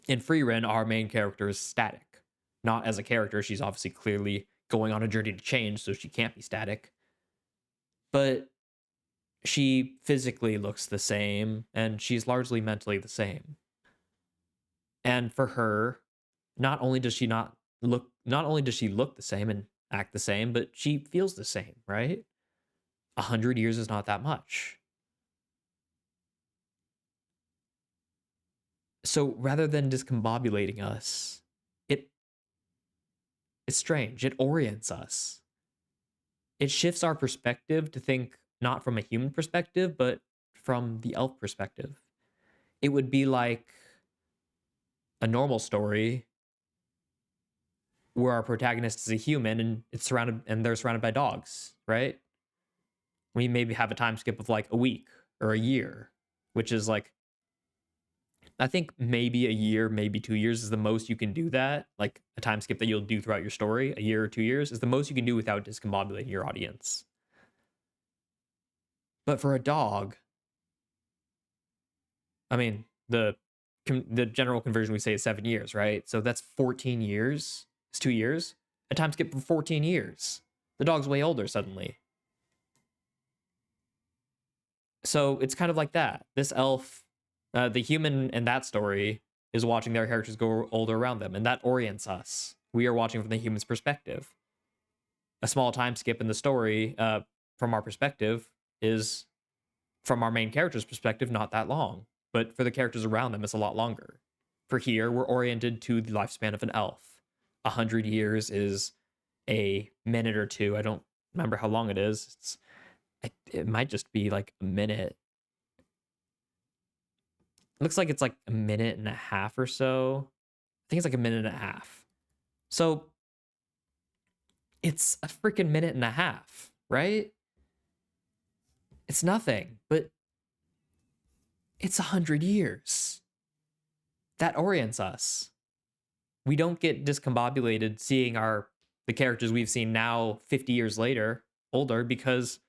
in Frieren, our main character is static. Not as a character, she's obviously clearly going on a journey to change, so she can't be static. But she physically looks the same, and she's largely mentally the same. And for her, not only does she look the same and act the same, but she feels the same, right? 100 years is not that much. So rather than discombobulating us, it's strange. It orients us. It shifts our perspective to think not from a human perspective, but from the elf perspective. It would be like a normal story where our protagonist is a human and they're surrounded by dogs, right? We maybe have a time skip of like a week or a year, which is like, I think maybe a year, maybe 2 years is the most you can do that. Like a time skip that you'll do throughout your story, a year or 2 years is the most you can do without discombobulating your audience. But for a dog, I mean, the general conversion we say is 7 years, right? So that's 14 years. It's 2 years. A time skip for 14 years. The dog's way older suddenly. So it's kind of like that. This elf, the human in that story, is watching their characters grow older around them, and that orients us. We are watching from the human's perspective. A small time skip in the story, from our perspective, is from our main character's perspective, not that long. But for the characters around them, it's a lot longer. For here, we're oriented to the lifespan of an elf. 100 years is a minute or two. I don't remember how long it is. It might just be like a minute. It looks like it's like a minute and a half or so. I think it's like a minute and a half. So it's a freaking minute and a half, right? It's nothing, but it's 100 years. That orients us. We don't get discombobulated seeing the characters we've seen now 50 years later, older, because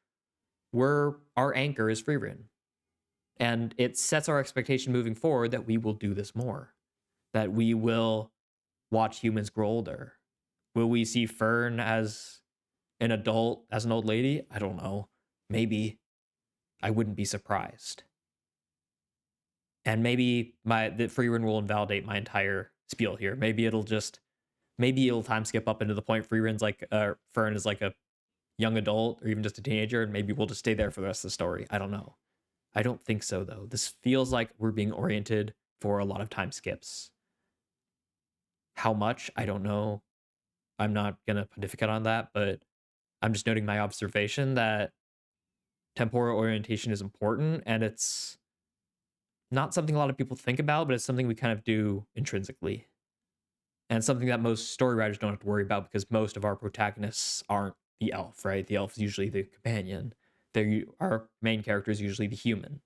our anchor is Frieren. And it sets our expectation moving forward that we will do this more. That we will watch humans grow older. Will we see Fern as an adult, as an old lady? I don't know. Maybe. I wouldn't be surprised. And maybe the Frieren will invalidate my entire spiel here. Maybe it'll time skip up into the point Frieren's like, Fern is like a young adult or even just a teenager, and maybe we'll just stay there for the rest of the story. I don't know. I don't think so, though. This feels like we're being oriented for a lot of time skips. How much? I don't know. I'm not going to pontificate on that, but I'm just noting my observation that temporal orientation is important, and it's not something a lot of people think about, but it's something we kind of do intrinsically. And something that most story writers don't have to worry about because most of our protagonists aren't the elf, right? The elf is usually the companion. Our main character is usually the human.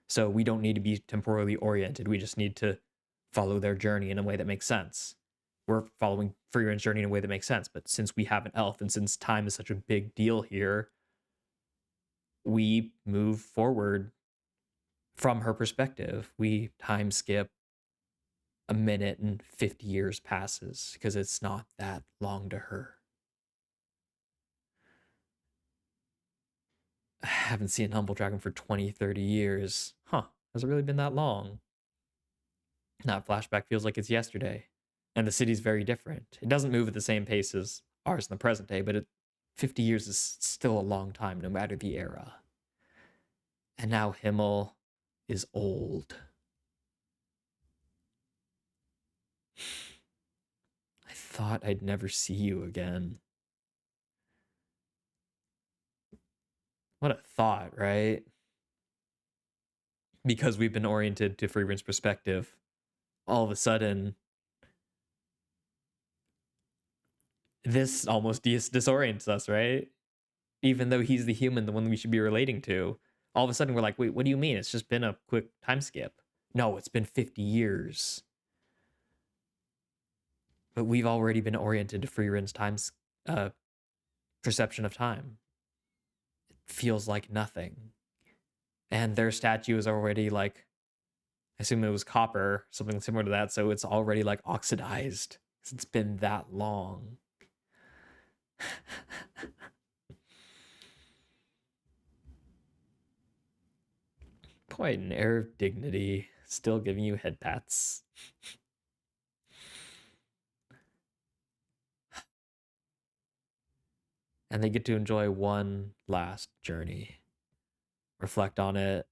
So we don't need to be temporally oriented. We just need to follow their journey in a way that makes sense. We're following Frieren's journey in a way that makes sense. But since we have an elf and since time is such a big deal here, we move forward from her perspective. We time skip a minute and 50 years passes because it's not that long to her. I haven't seen Humble Dragon for 20, 30 years. Huh, has it really been that long? That flashback feels like it's yesterday. And the city's very different. It doesn't move at the same pace as ours in the present day, but 50 years is still a long time no matter the era. And now Himmel is old. I thought I'd never see you again. What a thought, right? Because we've been oriented to Frieren's perspective, all of a sudden, this almost disorients us, right? Even though he's the human, the one we should be relating to. All of a sudden, we're like, wait, what do you mean? It's just been a quick time skip. No, it's been 50 years. But we've already been oriented to Frieren's perception of time. It feels like nothing. And their statue is already like, I assume it was copper, something similar to that. So it's already like oxidized. It's been that long. Quite an air of dignity, still giving you head pats. And they get to enjoy one last journey. Reflect on it.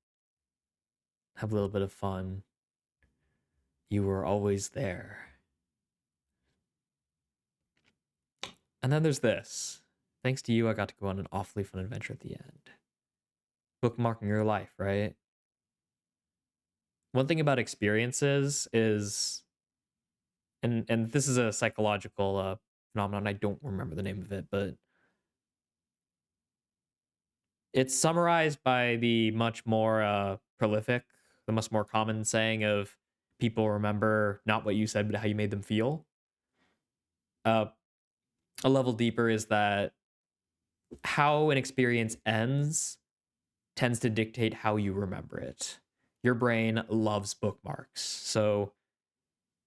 Have a little bit of fun. You were always there. And then there's this. Thanks to you, I got to go on an awfully fun adventure at the end. Bookmarking your life, right? One thing about experiences is, and this is a psychological phenomenon. I don't remember the name of it, but it's summarized by the much more prolific, the much more common saying of people remember not what you said, but how you made them feel. A level deeper is that how an experience ends tends to dictate how you remember it. Your brain loves bookmarks. So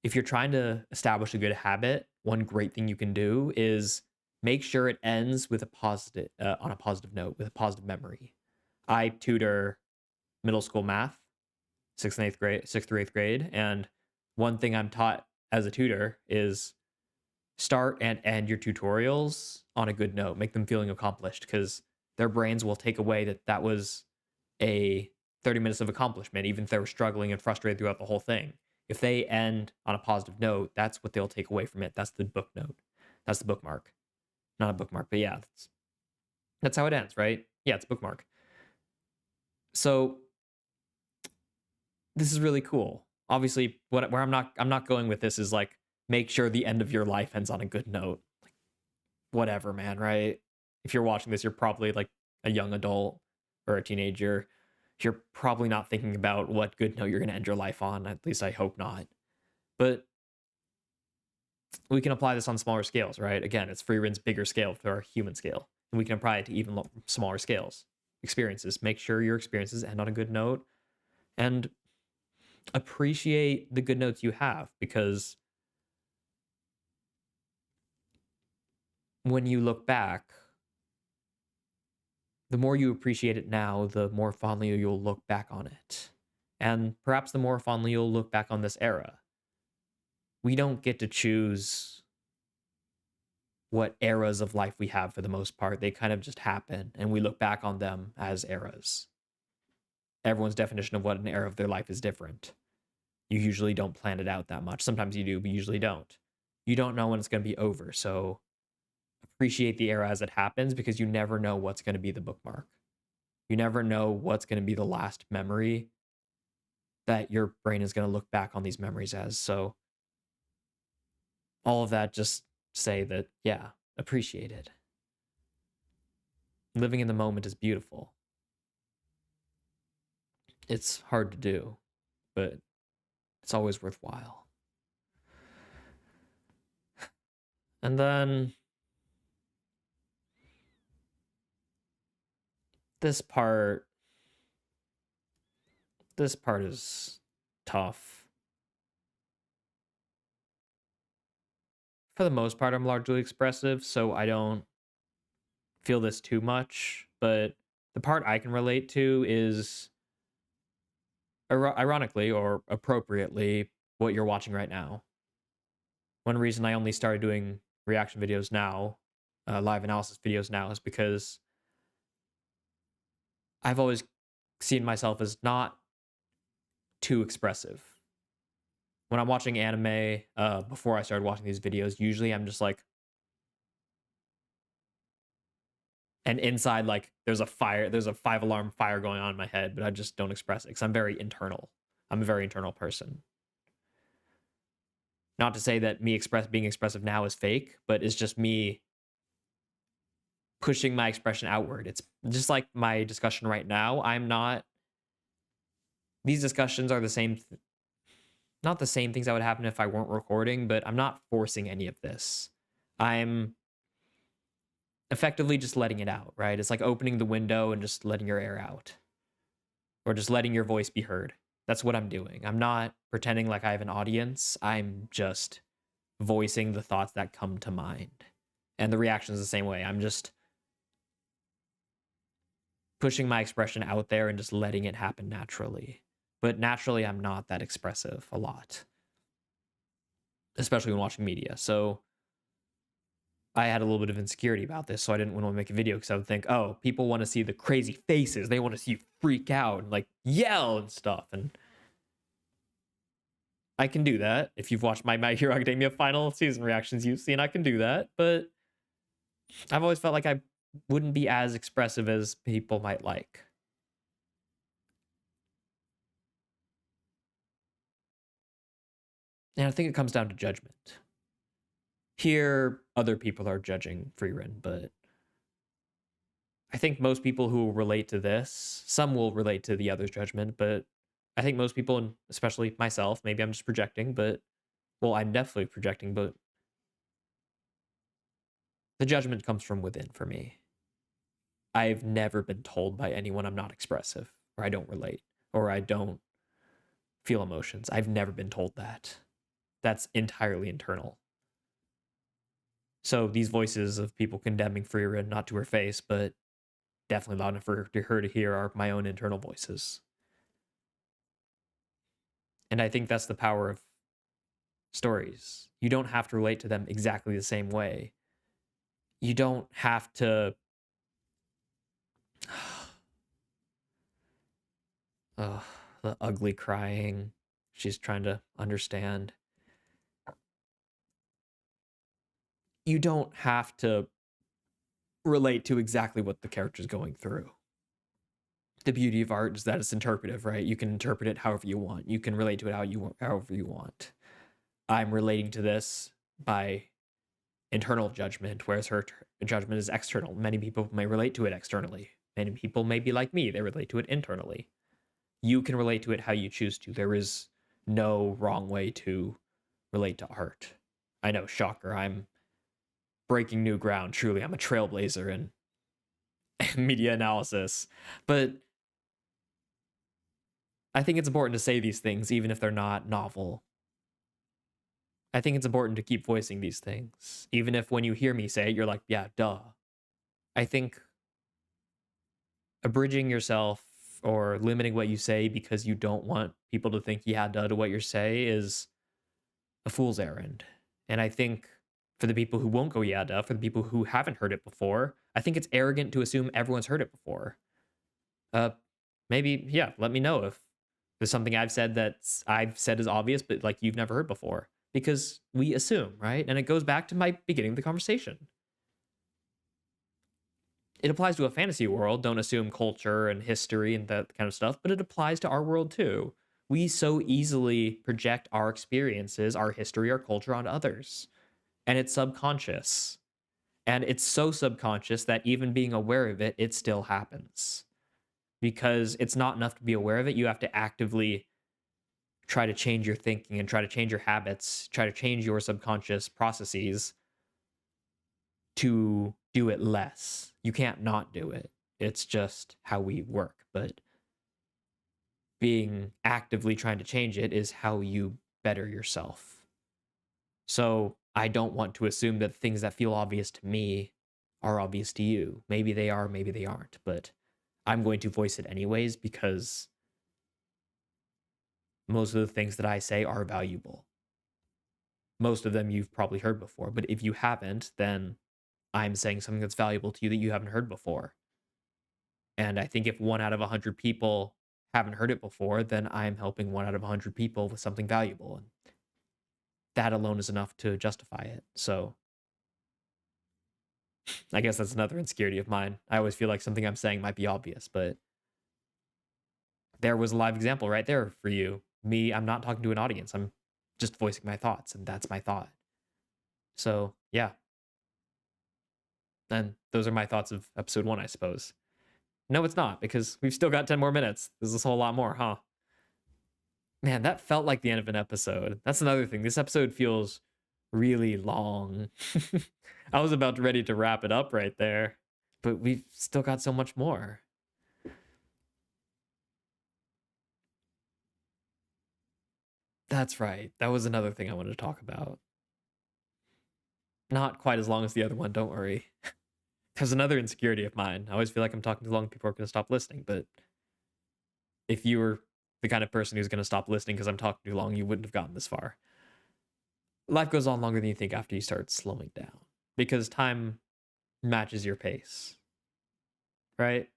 if you're trying to establish a good habit, one great thing you can do is make sure it ends with a positive on a positive note, with a positive memory. I tutor middle school math, sixth through eighth grade, and one thing I'm taught as a tutor is start and end your tutorials on a good note. Make them feeling accomplished because their brains will take away that was a 30 minutes of accomplishment, even if they were struggling and frustrated throughout the whole thing. If they end on a positive note, that's what they'll take away from it. That's the book note. That's the bookmark. Not a bookmark, but yeah, that's how it ends, right? Yeah, it's a bookmark. So this is really cool. Obviously, where I'm not going with this is like make sure the end of your life ends on a good note. Like, whatever, man, right? If you're watching this, you're probably like a young adult or a teenager. You're probably not thinking about what good note you're going to end your life on. At least I hope not. But we can apply this on smaller scales, right? Again, it's Frieren's bigger scale for our human scale. And we can apply it to even smaller scales. Experiences. Make sure your experiences end on a good note. And appreciate the good notes you have, because when you look back, the more you appreciate it now, the more fondly you'll look back on it. And perhaps the more fondly you'll look back on this era. We don't get to choose what eras of life we have for the most part. They kind of just happen, and we look back on them as eras. Everyone's definition of what an era of their life is different. You usually don't plan it out that much. Sometimes you do, but usually don't. You don't know when it's going to be over, so appreciate the era as it happens, because you never know what's going to be the bookmark. You never know what's going to be the last memory that your brain is going to look back on these memories as. So all of that just say that, yeah, appreciate it. Living in the moment is beautiful. It's hard to do, but it's always worthwhile. And then this part is tough. For the most part, I'm largely expressive, so I don't feel this too much, but the part I can relate to is ironically or appropriately what you're watching right now. One reason I only started doing reaction videos now, live analysis videos now, is because I've always seen myself as not too expressive. When I'm watching anime, before I started watching these videos, usually I'm just like, and inside, like, there's a 5-alarm fire going on in my head, but I just don't express it because I'm very internal. I'm a very internal person. Not to say that being expressive now is fake, but it's just me pushing my expression outward. It's just like my discussion right now. These discussions are the same, not the same things that would happen if I weren't recording, but I'm not forcing any of this. I'm effectively just letting it out, right? It's like opening the window and just letting your air out, or just letting your voice be heard. That's what I'm doing. I'm not pretending like I have an audience. I'm just voicing the thoughts that come to mind. And the reaction is the same way. I'm just pushing my expression out there and just letting it happen naturally. But naturally, I'm not that expressive a lot, especially when watching media. So I had a little bit of insecurity about this, so I didn't want to make a video because I would think, oh, people want to see the crazy faces. They want to see you freak out and like yell and stuff. And I can do that. If you've watched my Hero Academia final season reactions, you've seen I can do that. But I've always felt like I wouldn't be as expressive as people might like. And I think it comes down to judgment. Here, other people are judging Frieren, but I think most people who will relate to this, some will relate to the other's judgment, but I think most people, and especially myself, maybe I'm just projecting, but, well, I'm definitely projecting, but the judgment comes from within for me. I've never been told by anyone I'm not expressive, or I don't relate, or I don't feel emotions. I've never been told that. That's entirely internal. So these voices of people condemning Frieren, not to her face, but definitely loud enough for her to hear, are my own internal voices. And I think that's the power of stories. You don't have to relate to them exactly the same way. You don't have to... Oh, the ugly crying. She's trying to understand. You don't have to relate to exactly what the character's going through. The beauty of art is that it's interpretive, right? You can interpret it however you want. You can relate to it however you want. I'm relating to this by internal judgment, whereas her judgment is external. Many people may relate to it externally. Many people may be like me. They relate to it internally. You can relate to it how you choose to. There is no wrong way to relate to art. I know, shocker, I'm breaking new ground. Truly, I'm a trailblazer in media analysis. But I think it's important to say these things, even if they're not novel. I think it's important to keep voicing these things, even if when you hear me say it, you're like, yeah, duh. I think abridging yourself or limiting what you say because you don't want people to think, yeah, duh, to what you're saying is a fool's errand. And I think for the people who won't go, yeah, duh, for the people who haven't heard it before, I think it's arrogant to assume everyone's heard it before. Maybe, yeah, let me know if there's something I've said is obvious, but like you've never heard before. Because we assume, right? And it goes back to my beginning of the conversation. It applies to a fantasy world. Don't assume culture and history and that kind of stuff, but it applies to our world too. We so easily project our experiences, our history, our culture onto others. and it's subconscious. And it's so subconscious that even being aware of it, it still happens. Because it's not enough to be aware of it. You have to actively try to change your thinking and try to change your habits, try to change your subconscious processes to do it less. You can't not do it. It's just how we work. But being actively trying to change it is how you better yourself. So I don't want to assume that things that feel obvious to me are obvious to you. Maybe they are, maybe they aren't. But I'm going to voice it anyways because most of the things that I say are valuable. Most of them you've probably heard before, but if you haven't, then I'm saying something that's valuable to you that you haven't heard before. And I think if 1 out of 100 people haven't heard it before, then I'm helping 1 out of 100 people with something valuable. And that alone is enough to justify it. So I guess that's another insecurity of mine. I always feel like something I'm saying might be obvious, but there was a live example right there for you. Me, I'm not talking to an audience. I'm just voicing my thoughts, and that's my thought. So, yeah. And those are my thoughts of episode 1, I suppose. No, it's not, because we've still got 10 more minutes. There's a whole lot more, huh? Man, that felt like the end of an episode. That's another thing. This episode feels really long. I was about ready to wrap it up right there, but we've still got so much more. That's right. That was another thing I wanted to talk about. Not quite as long as the other one, don't worry. There's another insecurity of mine. I always feel like I'm talking too long, people are going to stop listening, but if you were the kind of person who's going to stop listening because I'm talking too long, you wouldn't have gotten this far. Life goes on longer than you think after you start slowing down because time matches your pace, right?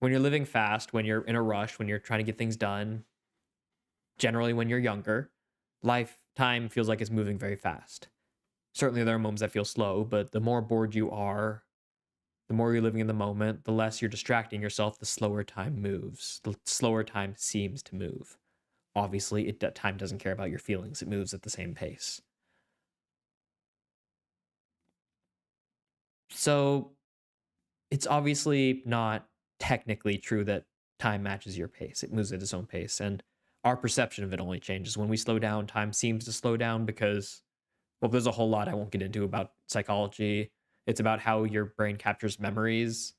When you're living fast, when you're in a rush, when you're trying to get things done, generally when you're younger, time feels like it's moving very fast. Certainly there are moments that feel slow, but the more bored you are, the more you're living in the moment, the less you're distracting yourself, the slower time moves. The slower time seems to move. Obviously, time doesn't care about your feelings. It moves at the same pace. So it's obviously not technically true that time matches your pace. It moves at its own pace. And our perception of it only changes. When we slow down, time seems to slow down because, well, there's a whole lot I won't get into about psychology. It's about how your brain captures memories.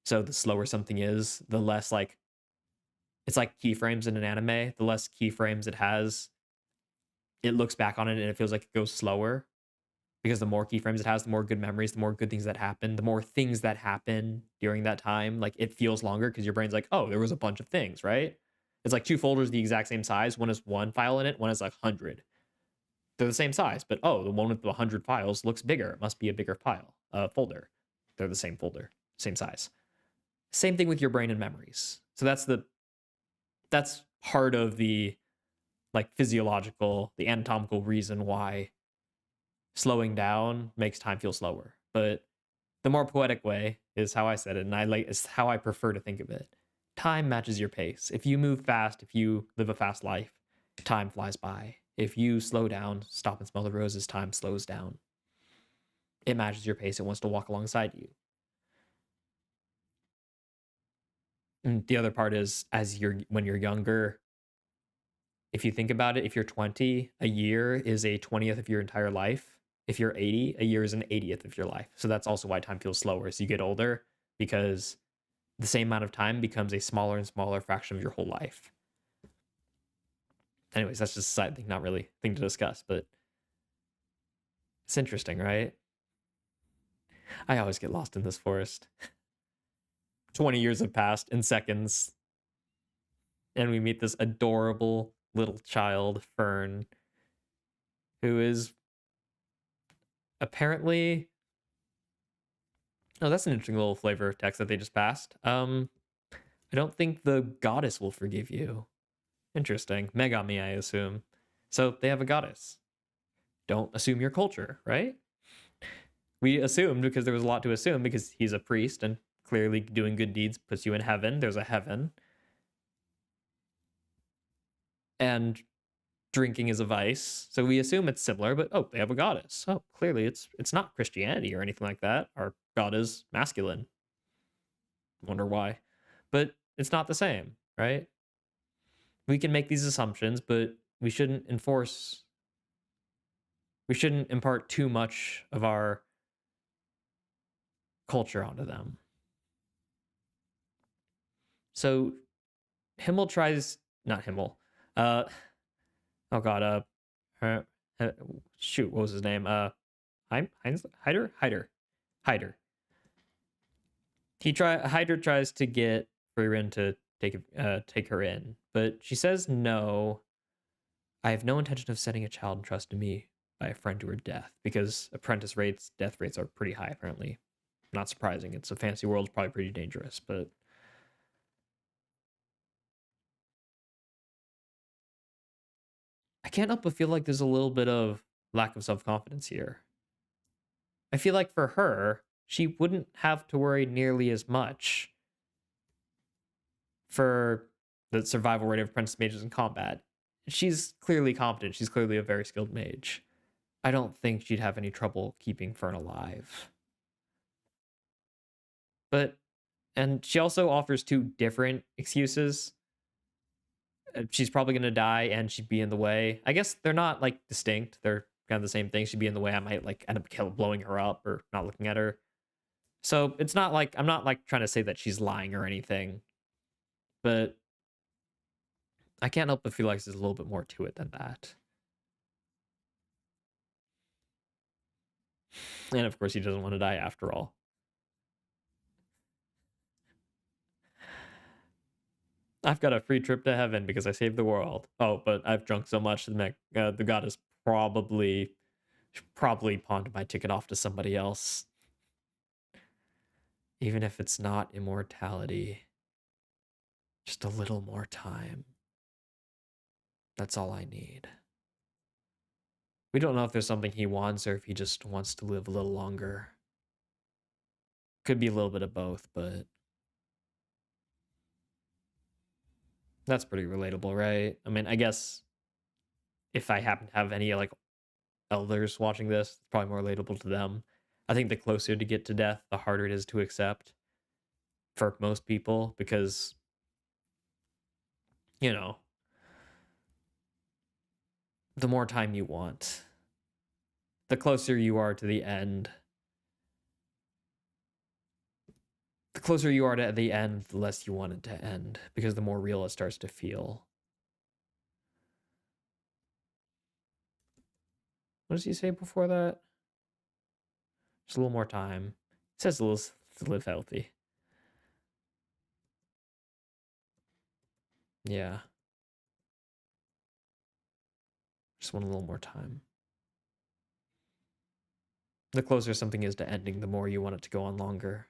So the slower something is, the less it's like keyframes in an anime. The less keyframes it has, it looks back on it and it feels like it goes slower. Because the more keyframes it has, the more good memories, the more good things that happen, the more things that happen during that time. Like it feels longer because your brain's like, oh, there was a bunch of things, right? It's like 2 folders the exact same size. One has 1 file in it, one has like 100. They're the same size, but oh, the one with the 100 files looks bigger. It must be a bigger folder. They're the same folder, same size. Same thing with your brain and memories. So that's part of the physiological, the anatomical reason why slowing down makes time feel slower. But the more poetic way is how I said it, and it's how I prefer to think of it. Time matches your pace. If you move fast, if you live a fast life, time flies by. If you slow down, stop and smell the roses, time slows down. It matches your pace. It wants to walk alongside you. And the other part is when you're younger, if you think about it, if you're 20, a year is a 20th of your entire life. If you're 80, a year is an 80th of your life. So that's also why time feels slower as you get older, because the same amount of time becomes a smaller and smaller fraction of your whole life. Anyways, that's just a side thing, not really a thing to discuss, but it's interesting, right? I always get lost in this forest. 20 years have passed in seconds, and we meet this adorable little child, Fern, who is apparently... Oh, that's an interesting little flavor of text that they just passed. I don't think the goddess will forgive you. Interesting. Megami, I assume. So they have a goddess. Don't assume your culture, right? We assumed because there was a lot to assume because he's a priest and clearly doing good deeds puts you in heaven. There's a heaven. And drinking is a vice, so we assume it's similar, but oh, they have a goddess. Oh, clearly it's not Christianity or anything like that. Our god is masculine. Wonder why. But it's not the same, right? We can make these assumptions, but we shouldn't impart too much of our culture onto them. So Himmel tries, not Himmel, oh god, shoot, what was his name? Hyder. Hyder tries to get Frieren to take her in, but she says no. I have no intention of setting a child entrusted to me by a friend to her death, because death rates are pretty high apparently. Not surprising. It's a fantasy world, it's probably pretty dangerous, but I can't help but feel like there's a little bit of lack of self-confidence here. I feel like for her, she wouldn't have to worry nearly as much for the survival rate of apprentice mages in combat. She's clearly competent. She's clearly a very skilled mage. I don't think she'd have any trouble keeping Fern alive. And she also offers two different excuses. She's probably going to die and she'd be in the way. I guess they're not like distinct. They're kind of the same thing. She'd be in the way. I might like end up blowing her up or not looking at her. So it's not like, I'm not like trying to say that she's lying or anything, but I can't help but feel like there's a little bit more to it than that. And of course, he doesn't want to die after all. I've got a free trip to heaven because I saved the world. Oh, but I've drunk so much that the goddess probably pawned my ticket off to somebody else. Even if it's not immortality, just a little more time. That's all I need. We don't know if there's something he wants or if he just wants to live a little longer. Could be a little bit of both, but that's pretty relatable, right? I mean, I guess if I happen to have any like elders watching this, it's probably more relatable to them. I think the closer to get to death, the harder it is to accept for most people, because, you know, the more time you want, the closer you are to the end. The closer you are to the end, the less you want it to end, because the more real it starts to feel. What does he say before that? Just a little more time. It says to live healthy. Yeah. Just want a little more time. The closer something is to ending, the more you want it to go on longer.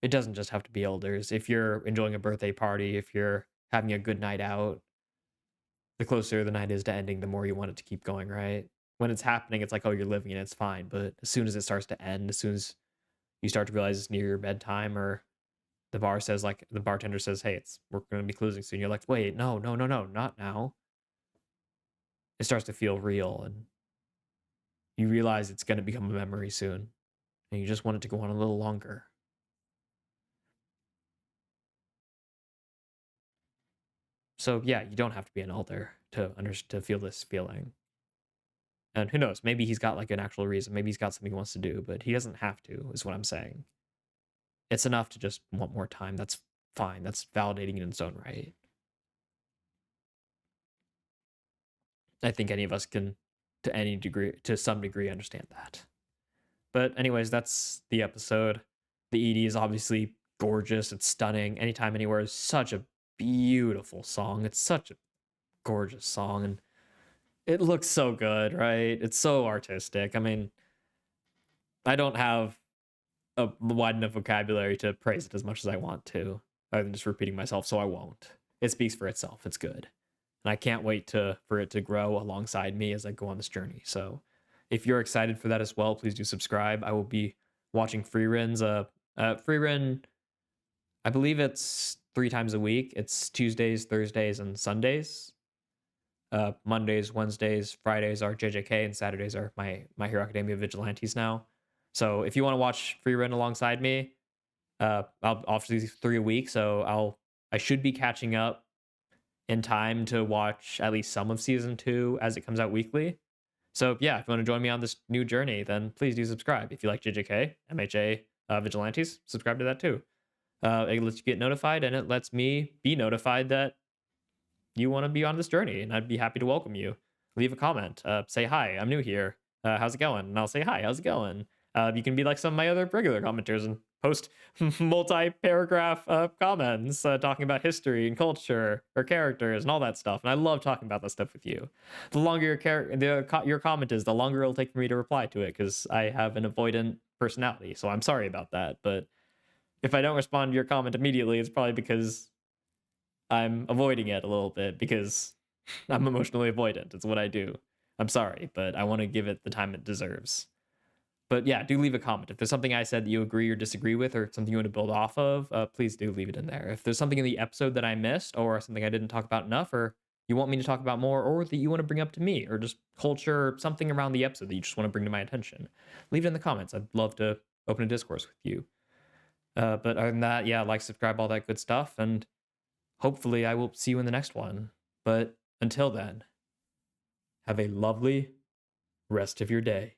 It doesn't just have to be elders. If you're enjoying a birthday party, if you're having a good night out, the closer the night is to ending, the more you want it to keep going, right? When it's happening, it's like, oh, you're living and it's fine. But as soon as it starts to end, as soon as you start to realize it's near your bedtime, or the bartender says, hey, we're going to be closing soon. You're like, wait, no, not now. It starts to feel real, and you realize it's going to become a memory soon, and you just want it to go on a little longer. So yeah, you don't have to be an elder to feel this feeling. And who knows, maybe he's got like an actual reason. Maybe he's got something he wants to do, but he doesn't have to, is what I'm saying. It's enough to just want more time. That's fine. That's validating in its own right. I think any of us can, to some degree, understand that. But anyways, that's the episode. The ED is obviously gorgeous. It's stunning. Anytime, Anywhere is such a beautiful song. It's such a gorgeous song, and it looks so good, right? It's so artistic. I mean, I don't have a wide enough vocabulary to praise it as much as I want to, other than just repeating myself, so I won't. It speaks for itself. It's good. And I can't wait for it to grow alongside me as I go on this journey. So if you're excited for that as well, please do subscribe. I will be watching Frieren's Frieren, I believe it's 3 times a week. It's Tuesdays, Thursdays, and Sundays. Mondays, Wednesdays, Fridays are JJK, and Saturdays are My Hero Academia Vigilantes now. So if you want to watch Frieren alongside me, I'll obviously 3 a week, so I should be catching up in time to watch at least some of season 2 as it comes out weekly. So yeah, if you want to join me on this new journey, then please do subscribe. If you like JJK, MHA, Vigilantes, subscribe to that too. It lets you get notified, and it lets me be notified that you want to be on this journey, and I'd be happy to welcome you. Leave a comment. Say hi. I'm new here. How's it going? And I'll say hi. How's it going? You can be like some of my other regular commenters and post multi-paragraph comments talking about history and culture or characters and all that stuff. And I love talking about that stuff with you. The longer your comment is, the longer it'll take for me to reply to it, because I have an avoidant personality. So I'm sorry about that. But if I don't respond to your comment immediately, it's probably because I'm avoiding it a little bit, because I'm emotionally avoidant. It's what I do. I'm sorry, but I want to give it the time it deserves. But yeah, do leave a comment. If there's something I said that you agree or disagree with, or something you want to build off of, please do leave it in there. If there's something in the episode that I missed, or something I didn't talk about enough, or you want me to talk about more, or that you want to bring up to me, or just culture, or something around the episode that you just want to bring to my attention, leave it in the comments. I'd love to open a discourse with you. But other than that, yeah, like, subscribe, all that good stuff, and hopefully I will see you in the next one. But until then, have a lovely rest of your day.